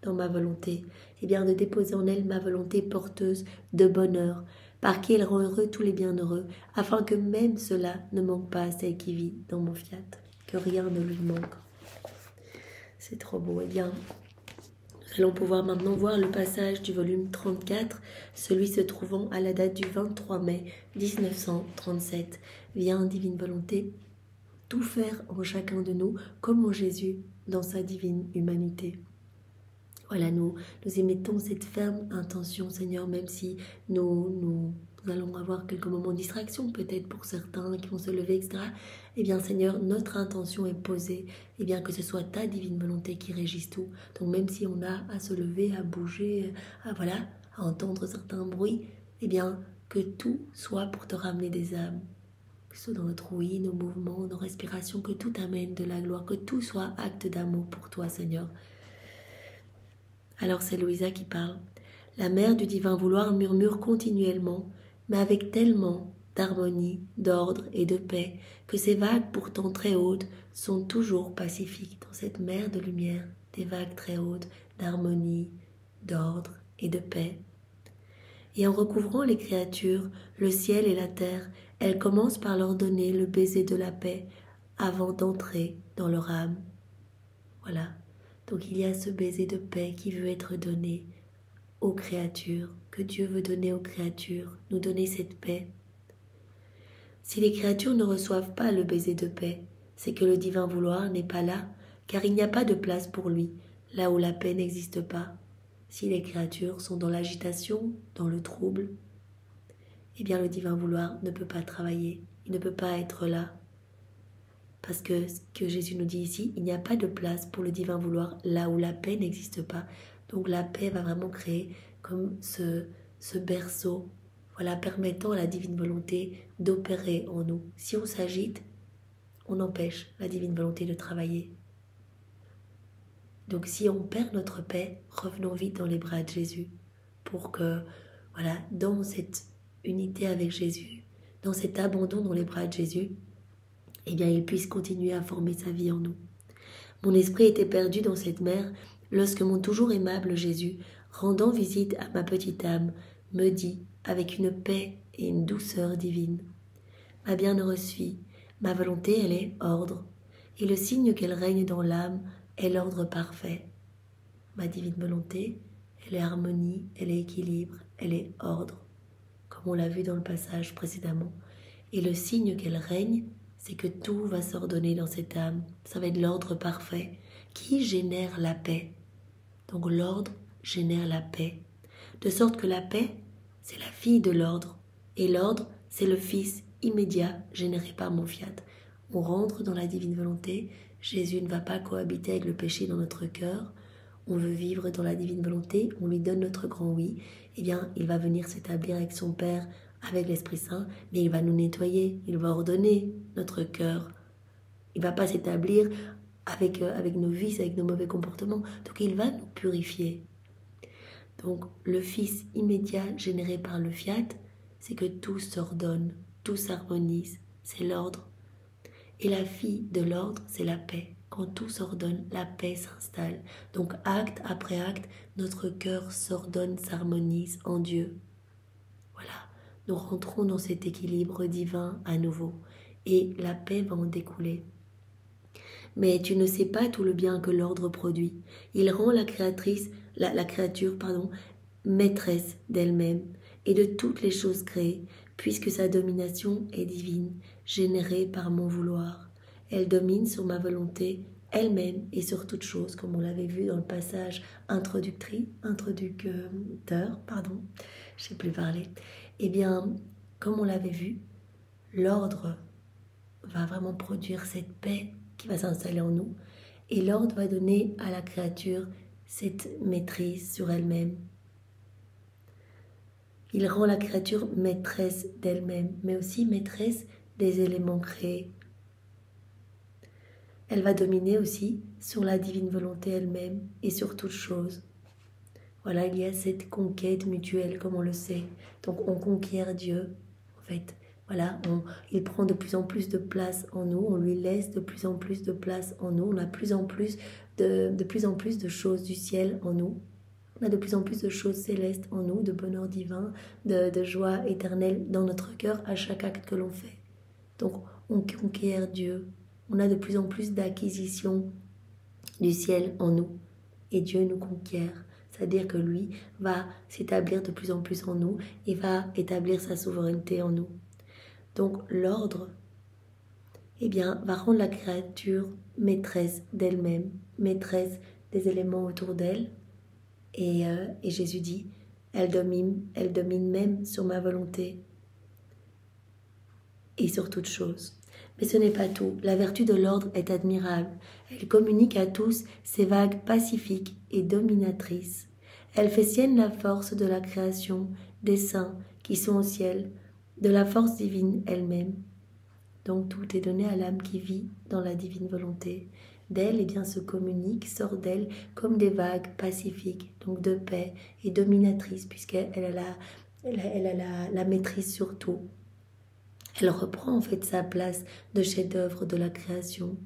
dans ma volonté, et bien de déposer en elle ma volonté porteuse de bonheur, par qui elle rend heureux tous les bienheureux, afin que même cela ne manque pas à celle qui vit dans mon fiat, que rien ne lui manque. C'est trop beau. Eh bien, nous allons pouvoir maintenant voir le passage du volume 34, celui se trouvant à la date du 23 mai 1937. Viens, divine volonté, tout faire en chacun de nous, comme en Jésus, dans sa divine humanité. Voilà, nous émettons cette ferme intention, Seigneur, même si nous allons avoir quelques moments de distraction, peut-être pour certains qui vont se lever, etc. Eh bien, Seigneur, notre intention est posée, eh bien, que ce soit ta divine volonté qui régisse tout. Donc, même si on a à se lever, à bouger, à entendre certains bruits, eh bien, que tout soit pour te ramener des âmes. Que ce soit dans notre ouïe, nos mouvements, nos respirations, que tout amène de la gloire, que tout soit acte d'amour pour toi, Seigneur. Alors c'est Louisa qui parle. La mère du divin vouloir murmure continuellement, mais avec tellement d'harmonie, d'ordre et de paix, que ces vagues pourtant très hautes sont toujours pacifiques dans cette mer de lumière, des vagues très hautes, d'harmonie, d'ordre et de paix. Et en recouvrant les créatures, le ciel et la terre, elle commence par leur donner le baiser de la paix avant d'entrer dans leur âme. Voilà. Donc il y a ce baiser de paix qui veut être donné aux créatures, que Dieu veut donner aux créatures, nous donner cette paix. Si les créatures ne reçoivent pas le baiser de paix, c'est que le divin vouloir n'est pas là, car il n'y a pas de place pour lui, là où la paix n'existe pas. Si les créatures sont dans l'agitation, dans le trouble, eh bien le divin vouloir ne peut pas travailler, il ne peut pas être là. Parce que ce que Jésus nous dit ici, il n'y a pas de place pour le divin vouloir là où la paix n'existe pas. Donc la paix va vraiment créer comme ce berceau, voilà, permettant à la divine volonté d'opérer en nous. Si on s'agite, on empêche la divine volonté de travailler. Donc si on perd notre paix, revenons vite dans les bras de Jésus pour que, voilà, dans cette unité avec Jésus, dans cet abandon dans les bras de Jésus, eh bien, il puisse continuer à former sa vie en nous. Mon esprit était perdu dans cette mer lorsque mon toujours aimable Jésus, rendant visite à ma petite âme, me dit, avec une paix et une douceur divine, « Ma bienheureuse fille, ma volonté, elle est ordre, et le signe qu'elle règne dans l'âme est l'ordre parfait. Ma divine volonté, elle est harmonie, elle est équilibre, elle est ordre, comme on l'a vu dans le passage précédemment. Et le signe qu'elle règne, c'est que tout va s'ordonner dans cette âme. Ça va être l'ordre parfait qui génère la paix. Donc l'ordre génère la paix. De sorte que la paix, c'est la fille de l'ordre. Et l'ordre, c'est le Fils immédiat généré par mon fiat. On rentre dans la divine volonté. Jésus ne va pas cohabiter avec le péché dans notre cœur. On veut vivre dans la divine volonté. On lui donne notre grand oui. Eh bien, il va venir s'établir avec son Père, avec l'Esprit Saint, mais il va nous nettoyer. Il va ordonner notre cœur. Il ne va pas s'établir avec nos vices, avec nos mauvais comportements. Donc, il va nous purifier. Donc, le Fils immédiat généré par le fiat, c'est que tout s'ordonne, tout s'harmonise, c'est l'ordre. Et la fille de l'ordre, c'est la paix. Quand tout s'ordonne, la paix s'installe. Donc, acte après acte, notre cœur s'ordonne, s'harmonise en Dieu. Voilà, nous rentrons dans cet équilibre divin à nouveau. Et la paix va en découler. Mais tu ne sais pas tout le bien que l'ordre produit. Il rend la créature, maîtresse d'elle-même et de toutes les choses créées, puisque sa domination est divine, générée par mon vouloir. Elle domine sur ma volonté elle-même et sur toute chose, comme on l'avait vu dans le passage introducteur, je sais plus parler. Eh bien, comme on l'avait vu, l'ordre va vraiment produire cette paix qui va s'installer en nous, et l'ordre va donner à la créature cette maîtrise sur elle-même. Il rend la créature maîtresse d'elle-même, mais aussi maîtresse des éléments créés. Elle va dominer aussi sur la divine volonté elle-même et sur toute chose. Voilà, il y a cette conquête mutuelle, comme on le sait. Donc on conquiert Dieu, en fait. Voilà, il prend de plus en plus de place en nous, on lui laisse de plus en plus de place en nous, on a de plus en plus de choses du ciel en nous. On a de plus en plus de choses célestes en nous, de bonheur divin, de joie éternelle dans notre cœur à chaque acte que l'on fait. Donc on conquiert Dieu, on a de plus en plus d'acquisition du ciel en nous et Dieu nous conquiert. C'est-à-dire que lui va s'établir de plus en plus en nous et va établir sa souveraineté en nous. Donc l'ordre, va rendre la créature maîtresse d'elle-même, maîtresse des éléments autour d'elle. Et Jésus dit, elle domine même sur ma volonté et sur toute chose. Mais ce n'est pas tout. La vertu de l'ordre est admirable. Elle communique à tous ses vagues pacifiques et dominatrices. Elle fait sienne la force de la création, des saints qui sont au ciel, de la force divine elle-même. Donc tout est donné à l'âme qui vit dans la divine volonté. D'elle, se communique, sort d'elle comme des vagues pacifiques, donc de paix et dominatrices, puisqu'elle a la maîtrise sur tout. Elle reprend en fait sa place de chef-d'œuvre de la création.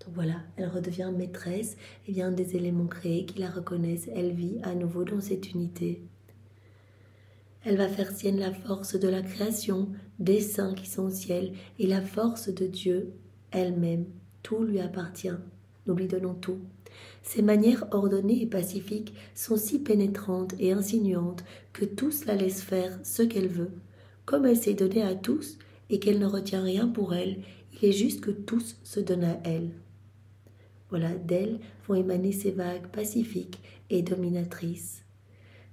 Donc voilà, elle redevient maîtresse des éléments créés qui la reconnaissent. Elle vit à nouveau dans cette unité. Elle va faire sienne la force de la création, des saints qui sont au ciel, et la force de Dieu elle-même. Tout lui appartient, nous lui donnons tout. Ses manières ordonnées et pacifiques sont si pénétrantes et insinuantes que tous la laissent faire ce qu'elle veut. Comme elle s'est donnée à tous et qu'elle ne retient rien pour elle, il est juste que tous se donnent à elle. Voilà, d'elle vont émaner ces vagues pacifiques et dominatrices.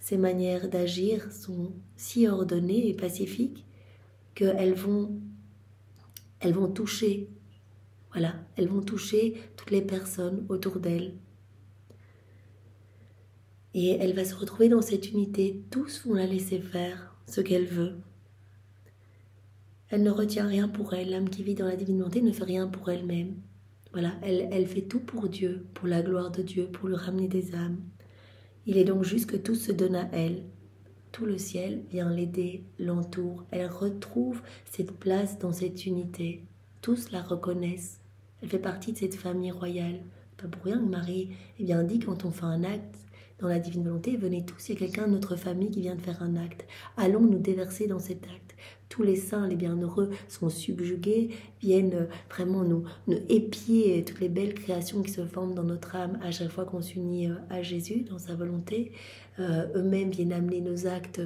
Ces manières d'agir sont si ordonnées et pacifiques qu'elles vont toucher. Voilà, elles vont toucher toutes les personnes autour d'elle. Et elle va se retrouver dans cette unité. Tous vont la laisser faire ce qu'elle veut. Elle ne retient rien pour elle. L'âme qui vit dans la divine volonté ne fait rien pour elle-même. Voilà, elle fait tout pour Dieu, pour la gloire de Dieu, pour lui ramener des âmes. Il est donc juste que tout se donne à elle. Tout le ciel vient l'aider, l'entoure. Elle retrouve cette place dans cette unité. Tous la reconnaissent. Elle fait partie de cette famille royale. Pas pour rien que Marie dit quand on fait un acte dans la divine volonté, venez tous, il y a quelqu'un de notre famille qui vient de faire un acte. Allons nous déverser dans cet acte. Tous les saints, les bienheureux sont subjugués, viennent vraiment nous épier toutes les belles créations qui se forment dans notre âme à chaque fois qu'on s'unit à Jésus, dans sa volonté. Eux-mêmes viennent amener nos actes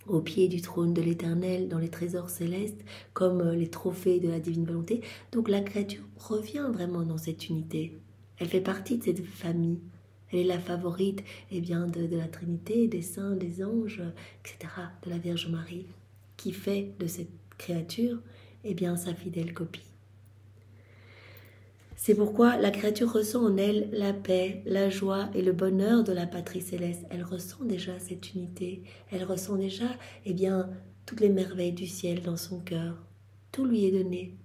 au pied du trône de l'Éternel, dans les trésors célestes, comme les trophées de la divine volonté. Donc la créature revient vraiment dans cette unité. Elle fait partie de cette famille. Elle est la favorite de la Trinité, des saints, des anges, etc., de la Vierge Marie, qui fait de cette créature sa fidèle copie. C'est pourquoi la créature ressent en elle la paix, la joie et le bonheur de la patrie céleste. Elle ressent déjà cette unité, elle ressent déjà toutes les merveilles du ciel dans son cœur. Tout lui est donné.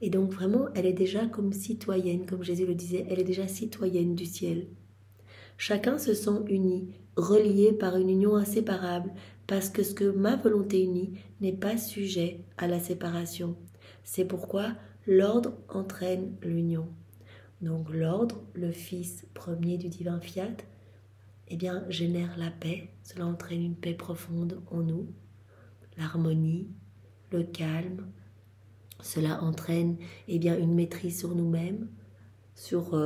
Et donc vraiment, elle est déjà comme citoyenne, comme Jésus le disait, elle est déjà citoyenne du ciel. Chacun se sent uni, relié par une union inséparable, parce que ce que ma volonté unie n'est pas sujet à la séparation. C'est pourquoi l'ordre entraîne l'union. Donc l'ordre, le Fils premier du divin fiat, génère la paix. Cela entraîne une paix profonde en nous, l'harmonie, le calme. Cela entraîne une maîtrise sur nous-mêmes, sur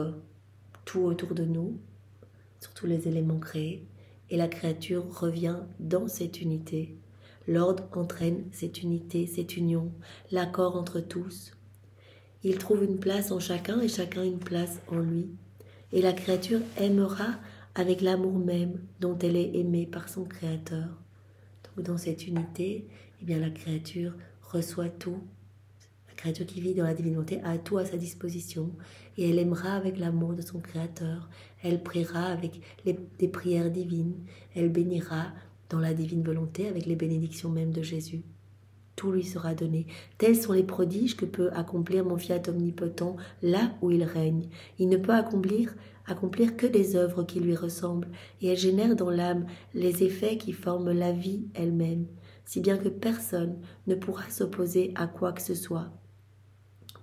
tout autour de nous, sur tous les éléments créés. Et la créature revient dans cette unité. L'ordre entraîne cette unité, cette union, l'accord entre tous. Il trouve une place en chacun et chacun une place en lui. Et la créature aimera avec l'amour même dont elle est aimée par son Créateur. Donc dans cette unité, la créature reçoit tout. La créature qui vit dans la divine volonté a tout à sa disposition et elle aimera avec l'amour de son Créateur. Elle priera avec des prières divines. Elle bénira dans la divine volonté avec les bénédictions même de Jésus. Tout lui sera donné. Tels sont les prodiges que peut accomplir mon fiat omnipotent là où il règne. Il ne peut accomplir que des œuvres qui lui ressemblent, et elle génère dans l'âme les effets qui forment la vie elle-même, si bien que personne ne pourra s'opposer à quoi que ce soit.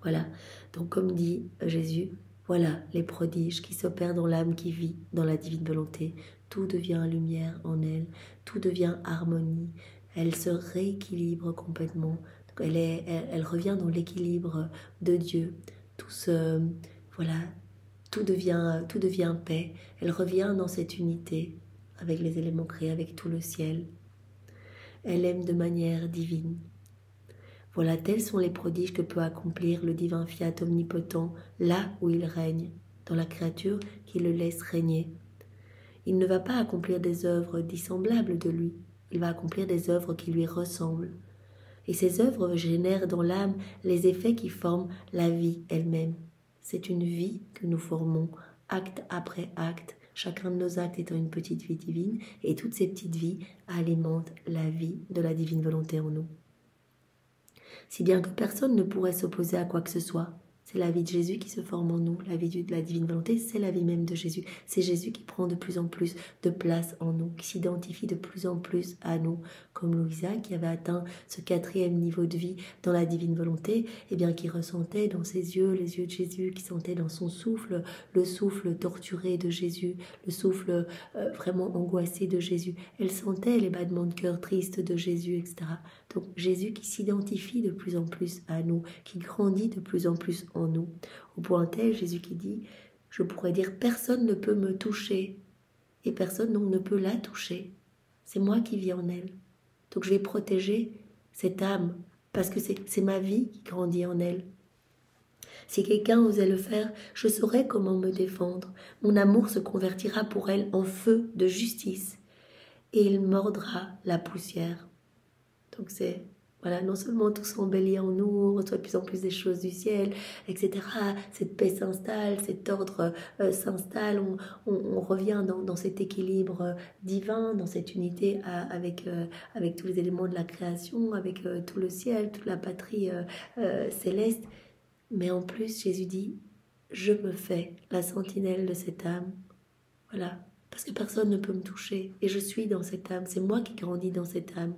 Voilà, donc comme dit Jésus, voilà les prodiges qui s'opèrent dans l'âme qui vit dans la divine volonté. Tout devient lumière en elle, tout devient harmonie. Elle se rééquilibre complètement. Donc elle revient dans l'équilibre de Dieu. Tout devient paix. Elle revient dans cette unité avec les éléments créés, avec tout le ciel. Elle aime de manière divine. Voilà, tels sont les prodiges que peut accomplir le divin fiat omnipotent là où il règne, dans la créature qui le laisse régner. Il ne va pas accomplir des œuvres dissemblables de lui. Il va accomplir des œuvres qui lui ressemblent. Et ces œuvres génèrent dans l'âme les effets qui forment la vie elle-même. C'est une vie que nous formons, acte après acte, chacun de nos actes étant une petite vie divine, et toutes ces petites vies alimentent la vie de la divine volonté en nous. Si bien que personne ne pourrait s'opposer à quoi que ce soit. C'est la vie de Jésus qui se forme en nous, la vie de la divine volonté, c'est la vie même de Jésus. C'est Jésus qui prend de plus en plus de place en nous, qui s'identifie de plus en plus à nous, comme Louisa qui avait atteint ce 4e niveau de vie dans la divine volonté, qui ressentait dans ses yeux les yeux de Jésus, qui sentait dans son souffle le souffle torturé de Jésus, le souffle vraiment angoissé de Jésus. Elle sentait les battements de cœur tristes de Jésus, etc. Donc Jésus qui s'identifie de plus en plus à nous, qui grandit de plus en plus en nous. Au point tel, Jésus qui dit, je pourrais dire, personne ne peut me toucher et personne donc ne peut la toucher. C'est moi qui vis en elle. Donc je vais protéger cette âme parce que c'est ma vie qui grandit en elle. Si quelqu'un osait le faire, je saurais comment me défendre. Mon amour se convertira pour elle en feu de justice et il mordra la poussière. Donc non seulement tout s'embellit en nous, on reçoit de plus en plus des choses du ciel, etc. Cette paix s'installe, cet ordre s'installe, on revient dans cet équilibre divin, dans cette unité avec tous les éléments de la création, avec tout le ciel, toute la patrie céleste. Mais en plus, Jésus dit, je me fais la sentinelle de cette âme. Voilà, parce que personne ne peut me toucher et je suis dans cette âme, c'est moi qui grandis dans cette âme.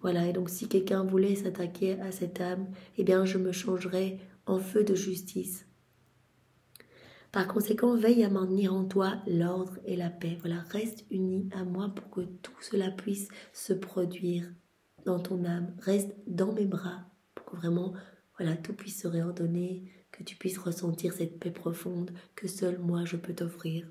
Voilà, et donc si quelqu'un voulait s'attaquer à cette âme, je me changerai en feu de justice. Par conséquent, veille à maintenir en toi l'ordre et la paix. Voilà, reste uni à moi pour que tout cela puisse se produire dans ton âme. Reste dans mes bras pour que vraiment, tout puisse se réordonner, que tu puisses ressentir cette paix profonde que seul moi je peux t'offrir.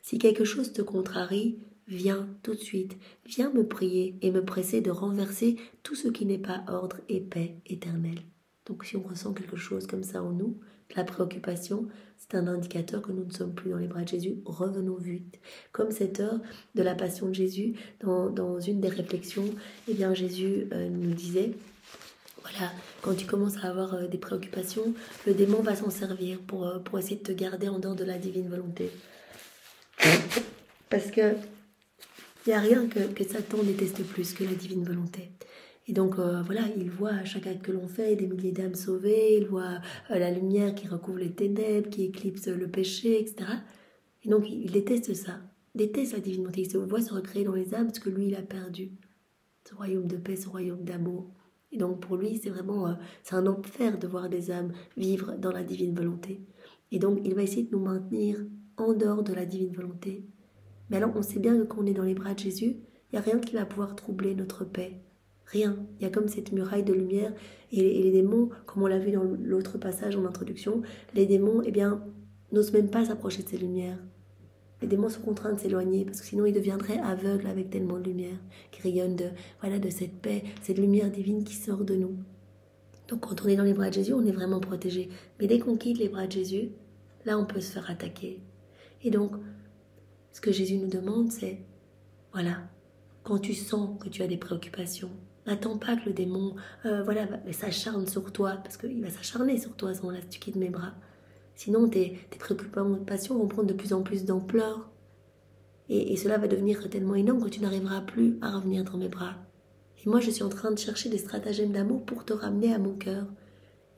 Si quelque chose te contrarie, viens tout de suite, viens me prier et me presser de renverser tout ce qui n'est pas ordre et paix éternelle. Donc si on ressent quelque chose comme ça en nous, de la préoccupation, c'est un indicateur que nous ne sommes plus dans les bras de Jésus. Revenons vite. Comme cette heure de la passion de Jésus, dans une des réflexions, eh bien Jésus nous disait, voilà, quand tu commences à avoir des préoccupations, le démon va s'en servir pour essayer de te garder en dehors de la divine volonté. Parce que il n'y a rien que Satan déteste plus que la divine volonté. Et donc voilà, il voit à chaque acte que l'on fait des milliers d'âmes sauvées, il voit la lumière qui recouvre les ténèbres, qui éclipse le péché, etc. Et donc il déteste ça, déteste la divine volonté. Il se voit se recréer dans les âmes ce que lui il a perdu. Ce royaume de paix, ce royaume d'amour. Et donc pour lui c'est vraiment c'est un enfer de voir des âmes vivre dans la divine volonté. Et donc il va essayer de nous maintenir en dehors de la divine volonté. Mais alors on sait bien que quand on est dans les bras de Jésus, il n'y a rien qui va pouvoir troubler notre paix. Rien. Il y a comme cette muraille de lumière et les démons, comme on l'a vu dans l'autre passage en introduction, les démons, eh bien, n'osent même pas s'approcher de ces lumières. Les démons sont contraints de s'éloigner parce que sinon ils deviendraient aveugles avec tellement de lumière qui rayonne de cette paix, cette lumière divine qui sort de nous. Donc quand on est dans les bras de Jésus, on est vraiment protégé. Mais dès qu'on quitte les bras de Jésus, là on peut se faire attaquer. Et donc, ce que Jésus nous demande, c'est, voilà, quand tu sens que tu as des préoccupations, n'attends pas que le démon s'acharne sur toi, parce qu'il va s'acharner sur toi à ce moment-là si tu quittes mes bras. Sinon, tes préoccupations vont prendre de plus en plus d'ampleur. Et cela va devenir tellement énorme que tu n'arriveras plus à revenir dans mes bras. Et moi, je suis en train de chercher des stratagèmes d'amour pour te ramener à mon cœur.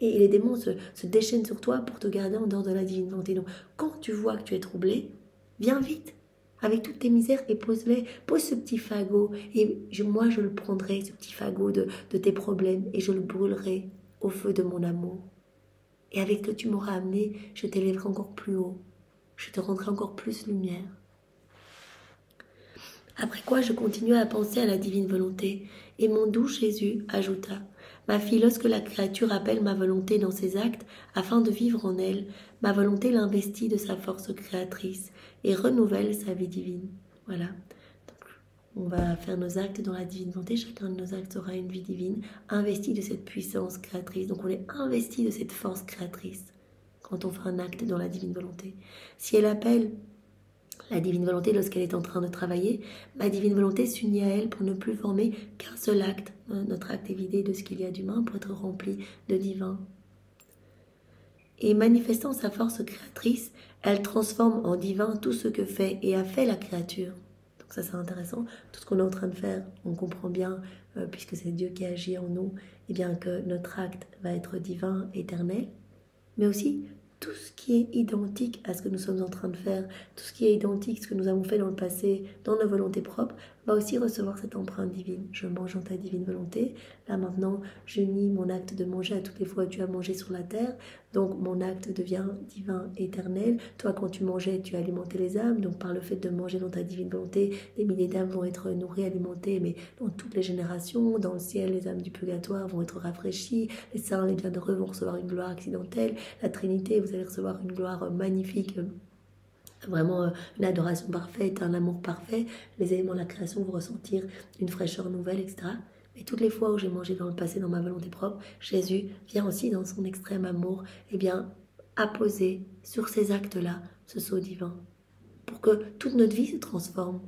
Et les démons se déchaînent sur toi pour te garder en dehors de la divine volonté. Donc, quand tu vois que tu es troublé, viens vite avec toutes tes misères et pose ce petit fagot. Et moi, je le prendrai, ce petit fagot de tes problèmes, et je le brûlerai au feu de mon amour. Et avec ce que tu m'auras amené, je t'élèverai encore plus haut. Je te rendrai encore plus lumière. Après quoi, je continuai à penser à la divine volonté. Et mon doux Jésus ajouta, « Ma fille, lorsque la créature appelle ma volonté dans ses actes, afin de vivre en elle, ma volonté l'investit de sa force créatrice et renouvelle sa vie divine. » Voilà. Donc, on va faire nos actes dans la divine volonté. Chacun de nos actes aura une vie divine, investie de cette puissance créatrice. Donc, on est investi de cette force créatrice quand on fait un acte dans la divine volonté. Si elle appelle la divine volonté, lorsqu'elle est en train de travailler, ma divine volonté s'unit à elle pour ne plus former qu'un seul acte. Notre acte est vidé de ce qu'il y a d'humain pour être rempli de divin. Et manifestant sa force créatrice, elle transforme en divin tout ce que fait et a fait la créature. Donc ça c'est intéressant. Tout ce qu'on est en train de faire, on comprend bien, puisque c'est Dieu qui agit en nous, et bien que notre acte va être divin, éternel, mais aussi tout ce qui est identique à ce que nous sommes en train de faire, tout ce qui est identique à ce que nous avons fait dans le passé, dans nos volontés propres, va aussi recevoir cette empreinte divine. Je mange en ta divine volonté. Là maintenant, j'unis mon acte de manger à toutes les fois où tu as mangé sur la terre. Donc mon acte devient divin, éternel. Toi, quand tu mangeais, tu as alimenté les âmes. Donc par le fait de manger dans ta divine volonté, des milliers d'âmes vont être nourries, alimentées, mais dans toutes les générations. Dans le ciel, les âmes du purgatoire vont être rafraîchies. Les saints, les bienheureux vont recevoir une gloire accidentelle. La Trinité, vous allez recevoir une gloire magnifique, vraiment une adoration parfaite, un amour parfait. Les éléments de la création vont ressentir une fraîcheur nouvelle, etc. Mais toutes les fois où j'ai mangé dans le passé, dans ma volonté propre, Jésus vient aussi dans son extrême amour, apposer sur ces actes-là ce sceau divin, pour que toute notre vie se transforme.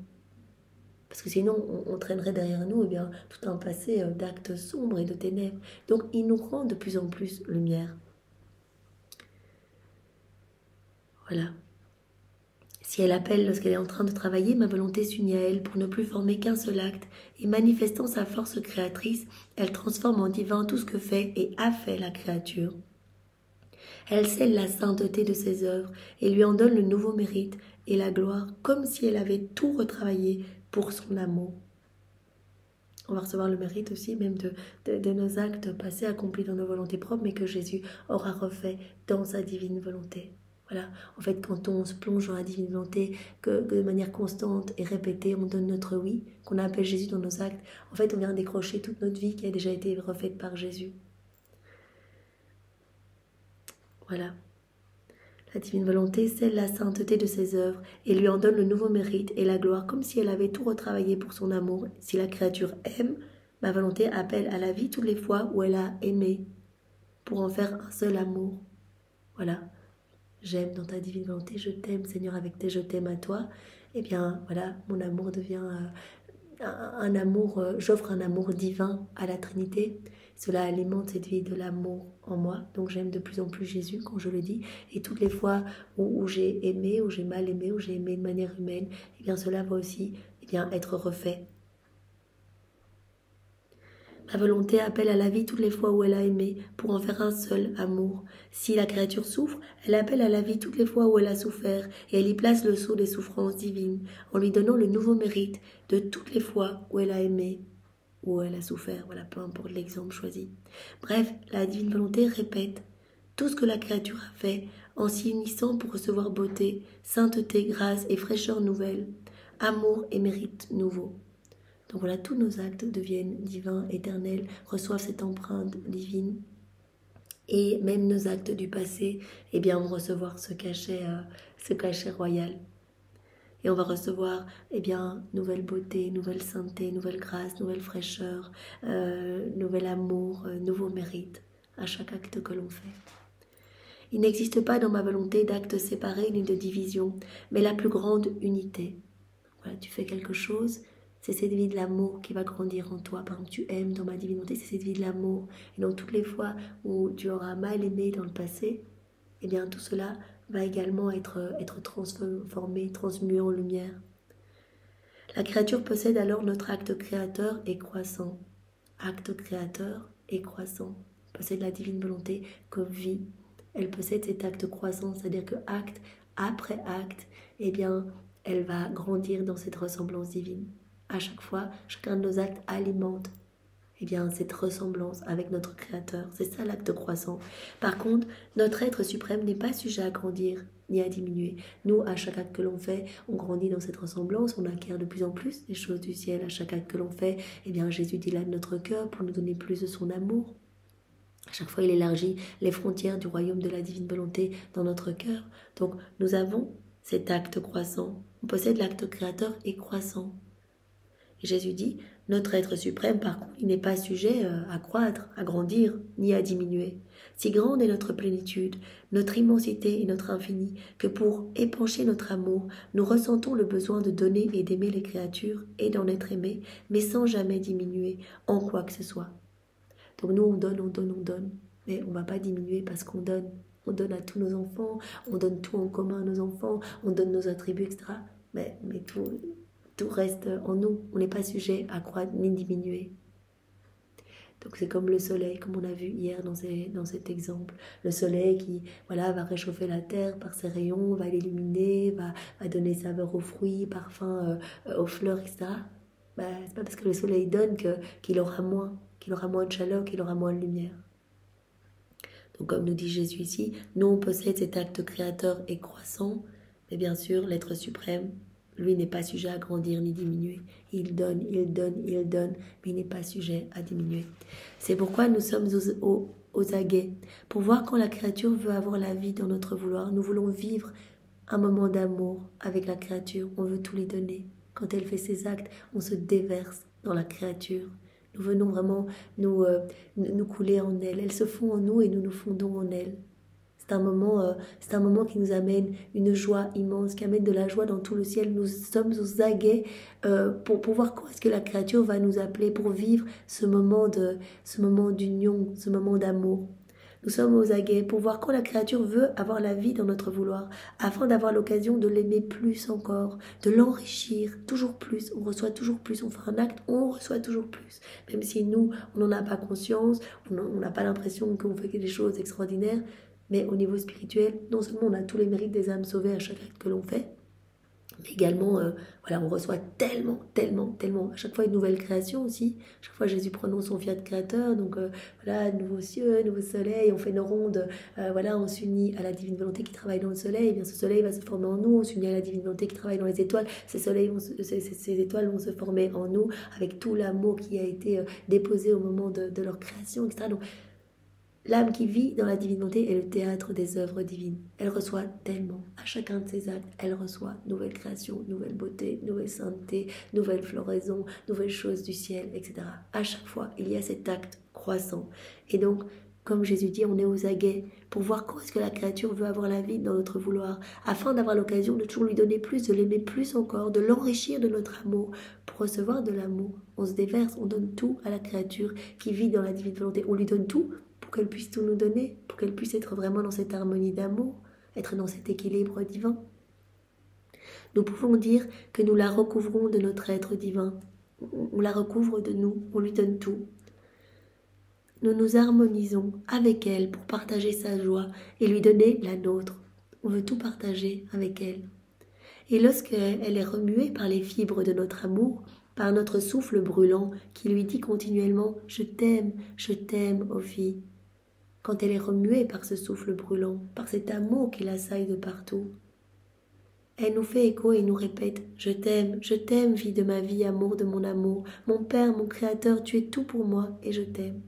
Parce que sinon, on traînerait derrière nous tout un passé d'actes sombres et de ténèbres. Donc, il nous rend de plus en plus lumière. Voilà. Si elle appelle lorsqu'elle est en train de travailler, ma volonté s'unit à elle pour ne plus former qu'un seul acte, et manifestant sa force créatrice, elle transforme en divin tout ce que fait et a fait la créature. Elle scelle la sainteté de ses œuvres et lui en donne le nouveau mérite et la gloire, comme si elle avait tout retravaillé pour son amour. On va recevoir le mérite aussi même de nos actes passés accomplis dans nos volontés propres, mais que Jésus aura refait dans sa divine volonté. Voilà, en fait, quand on se plonge dans la divine volonté, que de manière constante et répétée, on donne notre oui, qu'on appelle Jésus dans nos actes, en fait, on vient décrocher toute notre vie qui a déjà été refaite par Jésus. Voilà. La divine volonté scelle la sainteté de ses œuvres et lui en donne le nouveau mérite et la gloire, comme si elle avait tout retravaillé pour son amour. Si la créature aime, ma volonté appelle à la vie toutes les fois où elle a aimé. pour en faire un seul amour. Voilà, j'aime dans ta divine volonté, je t'aime Seigneur avec tes je t'aime à toi. Eh bien voilà, mon amour devient un amour, j'offre un amour divin à la Trinité. Cela alimente cette vie de l'amour en moi. Donc j'aime de plus en plus Jésus quand je le dis. Et toutes les fois où j'ai aimé, où j'ai mal aimé, où j'ai aimé de manière humaine, eh bien cela va aussi être refait. Ma volonté appelle à la vie toutes les fois où elle a aimé, pour en faire un seul amour. Si la créature souffre, elle appelle à la vie toutes les fois où elle a souffert, et elle y place le sceau des souffrances divines, en lui donnant le nouveau mérite de toutes les fois où elle a aimé, où elle a souffert, voilà, peu importe l'exemple choisi. Bref, la divine volonté répète tout ce que la créature a fait, en s'y unissant pour recevoir beauté, sainteté, grâce et fraîcheur nouvelle, amour et mérite nouveau. Donc voilà, tous nos actes deviennent divins, éternels, reçoivent cette empreinte divine. Et même nos actes du passé, eh bien, vont recevoir ce cachet royal. Et on va recevoir, eh bien, nouvelle beauté, nouvelle sainteté, nouvelle grâce, nouvelle fraîcheur, nouvel amour, nouveau mérite à chaque acte que l'on fait. Il n'existe pas dans ma volonté d'actes séparés ni de division, mais la plus grande unité. Voilà, tu fais quelque chose, c'est cette vie de l'amour qui va grandir en toi. Par exemple, tu aimes dans ma divinité, c'est cette vie de l'amour. Et donc toutes les fois où tu auras mal aimé dans le passé, eh bien tout cela va également être transformé, transmué en lumière. La créature possède alors notre acte créateur et croissant. Acte créateur et croissant. Elle possède la divine volonté comme vie. Elle possède cet acte croissant, c'est-à-dire que acte après acte, eh bien, elle va grandir dans cette ressemblance divine. À chaque fois, chacun de nos actes alimente eh bien, cette ressemblance avec notre Créateur. C'est ça l'acte croissant. Par contre, notre être suprême n'est pas sujet à grandir ni à diminuer. Nous, à chaque acte que l'on fait, on grandit dans cette ressemblance, on acquiert de plus en plus des choses du ciel. À chaque acte que l'on fait, eh bien, Jésus dilate notre cœur pour nous donner plus de son amour. À chaque fois, il élargit les frontières du royaume de la divine volonté dans notre cœur. Donc, nous avons cet acte croissant. On possède l'acte créateur et croissant. Et Jésus dit, notre être suprême, par contre, il n'est pas sujet à croître, à grandir, ni à diminuer. Si grande est notre plénitude, notre immensité et notre infini, que pour épancher notre amour, nous ressentons le besoin de donner et d'aimer les créatures et d'en être aimés, mais sans jamais diminuer en quoi que ce soit. Donc nous, on donne, mais on ne va pas diminuer parce qu'on donne. On donne à tous nos enfants, on donne tout en commun à nos enfants, on donne nos attributs, etc. Mais tout reste en nous. On n'est pas sujet à croître ni diminuer. Donc c'est comme le soleil, comme on a vu hier dans cet exemple. Le soleil qui va réchauffer la terre par ses rayons, va l'illuminer, va donner saveur aux fruits, parfum aux fleurs, etc. C'est pas parce que le soleil donne qu'il aura moins de chaleur, qu'il aura moins de lumière. Donc comme nous dit Jésus ici, nous on possède cet acte créateur et croissant, mais bien sûr l'être suprême, lui n'est pas sujet à grandir ni diminuer. Il donne, mais il n'est pas sujet à diminuer. C'est pourquoi nous sommes aux aguets, pour voir quand la créature veut avoir la vie dans notre vouloir. Nous voulons vivre un moment d'amour avec la créature, on veut tout lui donner. Quand elle fait ses actes, on se déverse dans la créature. Nous venons vraiment nous couler en elle. Elle se fond en nous et nous nous fondons en elle. C'est un moment qui nous amène une joie immense, qui amène de la joie dans tout le ciel. Nous sommes aux aguets pour voir quand est-ce que la créature va nous appeler pour vivre ce moment d'union, ce moment d'amour. Nous sommes aux aguets pour voir quand la créature veut avoir la vie dans notre vouloir, afin d'avoir l'occasion de l'aimer plus encore, de l'enrichir toujours plus. On reçoit toujours plus, on fait un acte, on reçoit toujours plus. Même si nous, on n'en a pas conscience, on n'a pas l'impression qu'on fait des choses extraordinaires, mais au niveau spirituel, non seulement on a tous les mérites des âmes sauvées à chaque acte que l'on fait, mais également, on reçoit tellement, à chaque fois une nouvelle création aussi. À chaque fois, Jésus prononce son fiat créateur, donc nouveaux cieux, nouveau soleil, on fait nos rondes, on s'unit à la divine volonté qui travaille dans le soleil, et bien ce soleil va se former en nous, on s'unit à la divine volonté qui travaille dans les étoiles, ces étoiles vont se former en nous, avec tout l'amour qui a été déposé au moment de leur création, etc. Donc, l'âme qui vit dans la divine volonté est le théâtre des œuvres divines. Elle reçoit tellement, à chacun de ses actes, elle reçoit nouvelle création, nouvelle beauté, nouvelle sainteté, nouvelle floraison, nouvelles choses du ciel, etc. À chaque fois, il y a cet acte croissant. Et donc, Comme Jésus dit, on est aux aguets pour voir comment est-ce que la créature veut avoir la vie dans notre vouloir, afin d'avoir l'occasion de toujours lui donner plus, de l'aimer plus encore, de l'enrichir de notre amour, pour recevoir de l'amour. On se déverse, on donne tout à la créature qui vit dans la divine volonté. On lui donne tout pour qu'elle puisse tout nous donner, pour qu'elle puisse être vraiment dans cette harmonie d'amour, être dans cet équilibre divin. Nous pouvons dire que nous la recouvrons de notre être divin. On la recouvre de nous, on lui donne tout. Nous nous harmonisons avec elle pour partager sa joie et lui donner la nôtre. On veut tout partager avec elle. Et lorsqu'elle est remuée par les fibres de notre amour, par notre souffle brûlant qui lui dit continuellement « Je t'aime, ô fille », quand elle est remuée par ce souffle brûlant, par cet amour qui l'assaille de partout, elle nous fait écho et nous répète « Je t'aime, fille de ma vie, amour de mon amour, mon Père, mon Créateur, tu es tout pour moi et je t'aime. »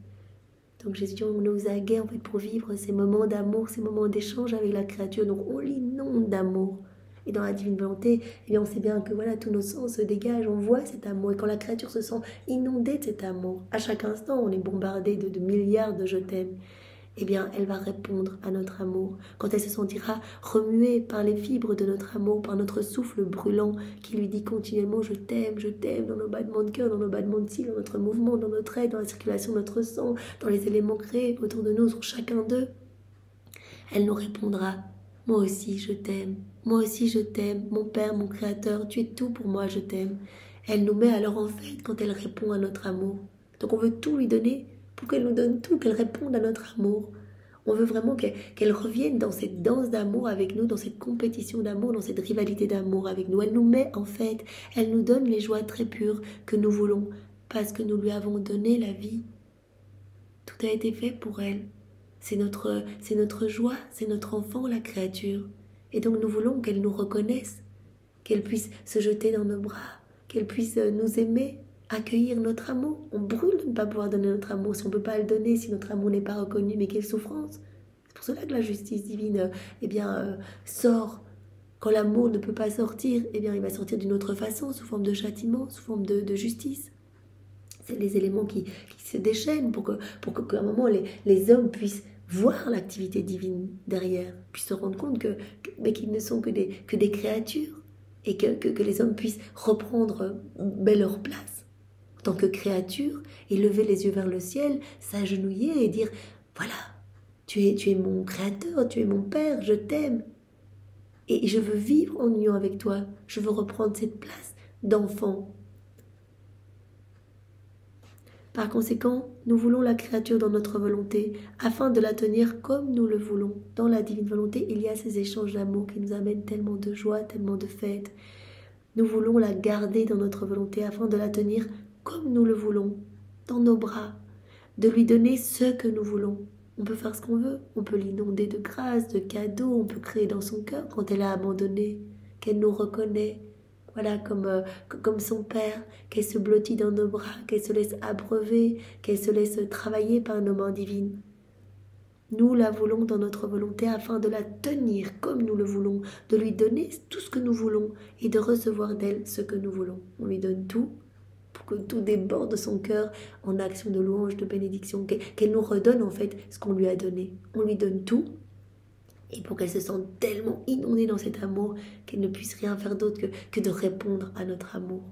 Donc Jésus dit, on nous aguait en fait pour vivre ces moments d'amour, ces moments d'échange avec la créature. Donc on l'inonde d'amour. Et dans la divine volonté, eh bien, on sait bien que voilà, tous nos sens se dégagent, on voit cet amour. Et quand la créature se sent inondée de cet amour, à chaque instant, on est bombardé de milliards de « je t'aime ». Eh bien, elle va répondre à notre amour. Quand elle se sentira remuée par les fibres de notre amour, par notre souffle brûlant qui lui dit continuellement « je t'aime », dans nos battements de cœur, dans nos battements de cils, dans notre mouvement, dans notre aide, dans la circulation de notre sang, dans les éléments créés autour de nous, sur chacun d'eux, elle nous répondra « moi aussi je t'aime, mon Père, mon Créateur, tu es tout pour moi, je t'aime ». Elle nous met alors en fait quand elle répond à notre amour. Donc on veut tout lui donner, pour qu'elle nous donne tout, qu'elle réponde à notre amour. On veut vraiment qu'elle revienne dans cette danse d'amour avec nous, dans cette compétition d'amour, dans cette rivalité d'amour avec nous. Elle nous met en fait, elle nous donne les joies très pures que nous voulons, parce que nous lui avons donné la vie. Tout a été fait pour elle. C'est notre joie, c'est notre enfant, la créature. Et donc nous voulons qu'elle nous reconnaisse, qu'elle puisse se jeter dans nos bras, qu'elle puisse nous aimer, accueillir notre amour. On brûle de ne pas pouvoir donner notre amour si on ne peut pas le donner, si notre amour n'est pas reconnu. Mais quelle souffrance! C'est pour cela que la justice divine sort. Quand l'amour ne peut pas sortir, il va sortir d'une autre façon, sous forme de châtiment, sous forme de justice. C'est les éléments qui se déchaînent pour qu'à un moment les hommes puissent voir l'activité divine derrière, puissent se rendre compte qu'ils ne sont que des créatures et que les hommes puissent reprendre leur place en tant que créature et lever les yeux vers le ciel, s'agenouiller et dire « Voilà, tu es mon créateur, tu es mon Père, je t'aime et je veux vivre en union avec toi, je veux reprendre cette place d'enfant. » Par conséquent, nous voulons la créature dans notre volonté, afin de la tenir comme nous le voulons. Dans la divine volonté, il y a ces échanges d'amour qui nous amènent tellement de joie, tellement de fêtes. Nous voulons la garder dans notre volonté, afin de la tenir comme nous le voulons, dans nos bras, de lui donner ce que nous voulons. On peut faire ce qu'on veut, on peut l'inonder de grâce, de cadeaux, on peut créer dans son cœur quand elle a abandonné, qu'elle nous reconnaît. Voilà, comme son Père, qu'elle se blottit dans nos bras, qu'elle se laisse abreuver, qu'elle se laisse travailler par nos mains divines. Nous la voulons dans notre volonté afin de la tenir comme nous le voulons, de lui donner tout ce que nous voulons et de recevoir d'elle ce que nous voulons. On lui donne tout pour que tout déborde de son cœur en action de louange, de bénédiction, qu'elle nous redonne en fait ce qu'on lui a donné. On lui donne tout. Et pour qu'elle se sente tellement inondée dans cet amour qu'elle ne puisse rien faire d'autre que de répondre à notre amour,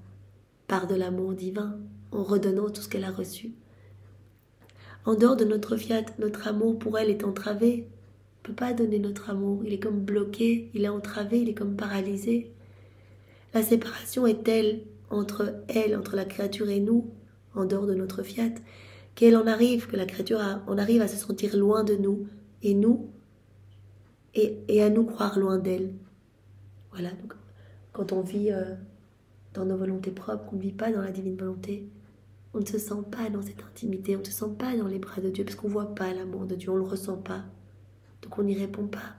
par de l'amour divin, en redonnant tout ce qu'elle a reçu. En dehors de notre fiat, notre amour pour elle est entravé. On ne peut pas donner notre amour, il est comme bloqué, il est entravé, il est comme paralysé. La séparation est telle entre la créature et nous, en dehors de notre fiat, que la créature en arrive à se sentir loin de nous, et à nous croire loin d'elle. Voilà, donc quand on vit dans nos volontés propres, qu'on ne vit pas dans la divine volonté, on ne se sent pas dans cette intimité, on ne se sent pas dans les bras de Dieu, parce qu'on ne voit pas l'amour de Dieu, on ne le ressent pas. Donc on n'y répond pas.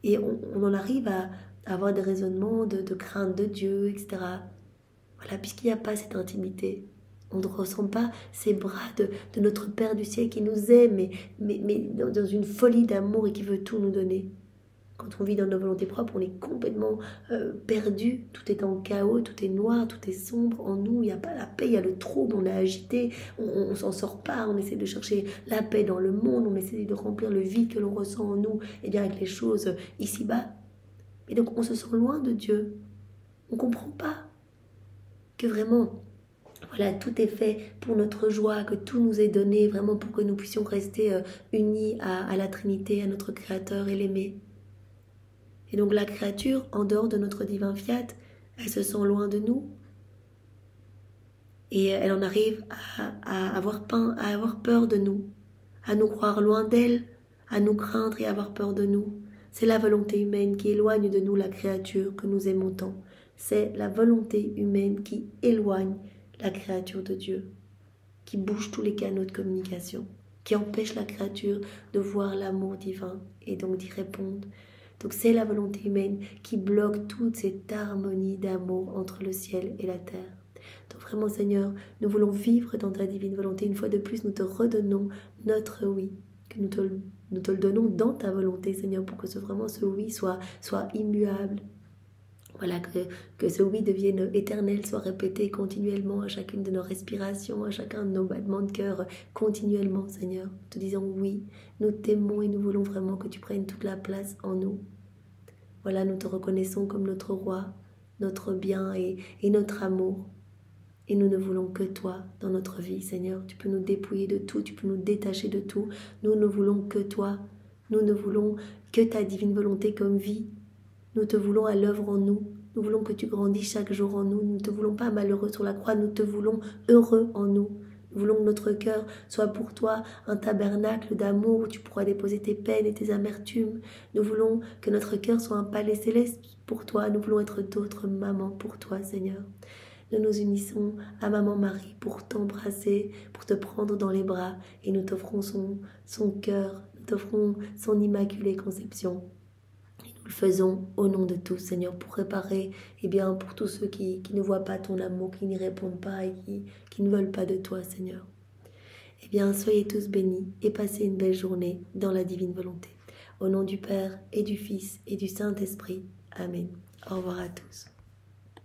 Et on en arrive à avoir des raisonnements de crainte de Dieu, etc. Voilà, puisqu'il n'y a pas cette intimité. On ne ressent pas ces bras de notre Père du ciel qui nous aime, mais dans une folie d'amour et qui veut tout nous donner. Quand on vit dans nos volontés propres, on est complètement perdu, tout est en chaos, tout est noir, tout est sombre en nous, il n'y a pas la paix, il y a le trouble, on est agité, on s'en sort pas, on essaie de chercher la paix dans le monde, on essaie de remplir le vide que l'on ressent en nous, et bien avec les choses ici-bas. Et donc on se sent loin de Dieu, on ne comprend pas que vraiment, voilà, tout est fait pour notre joie, que tout nous est donné vraiment pour que nous puissions rester unis à la Trinité, à notre Créateur et l'aimer. Et donc la créature, en dehors de notre divin fiat, elle se sent loin de nous. Et elle en arrive à avoir peur de nous, à nous croire loin d'elle, à nous craindre et à avoir peur de nous. C'est la volonté humaine qui éloigne de nous la créature que nous aimons tant. C'est la volonté humaine qui éloigne la créature de Dieu, qui bouge tous les canaux de communication, qui empêche la créature de voir l'amour divin et donc d'y répondre. Donc c'est la volonté humaine qui bloque toute cette harmonie d'amour entre le ciel et la terre. Donc vraiment Seigneur, nous voulons vivre dans ta divine volonté. Une fois de plus, nous te redonnons notre oui, que nous te le donnons dans ta volonté Seigneur, pour que vraiment ce oui soit immuable. Voilà, que ce oui devienne éternel, soit répété continuellement à chacune de nos respirations, à chacun de nos battements de cœur, continuellement, Seigneur. Te disant oui, nous t'aimons et nous voulons vraiment que tu prennes toute la place en nous. Voilà, nous te reconnaissons comme notre roi, notre bien et notre amour. Et nous ne voulons que toi dans notre vie, Seigneur. Tu peux nous dépouiller de tout, tu peux nous détacher de tout. Nous ne voulons que toi. Nous ne voulons que ta divine volonté comme vie. Nous te voulons à l'œuvre en nous. Nous voulons que tu grandis chaque jour en nous. Nous ne te voulons pas malheureux sur la croix. Nous te voulons heureux en nous. Nous voulons que notre cœur soit pour toi un tabernacle d'amour où tu pourras déposer tes peines et tes amertumes. Nous voulons que notre cœur soit un palais céleste pour toi. Nous voulons être d'autres mamans pour toi, Seigneur. Nous nous unissons à Maman Marie pour t'embrasser, pour te prendre dans les bras. Et nous t'offrons son cœur, nous t'offrons son immaculée conception. Nous le faisons au nom de tous, Seigneur, pour réparer, pour tous ceux qui ne voient pas ton amour, qui n'y répondent pas et qui ne veulent pas de toi, Seigneur. Soyez tous bénis et passez une belle journée dans la divine volonté. Au nom du Père et du Fils et du Saint-Esprit. Amen. Au revoir à tous.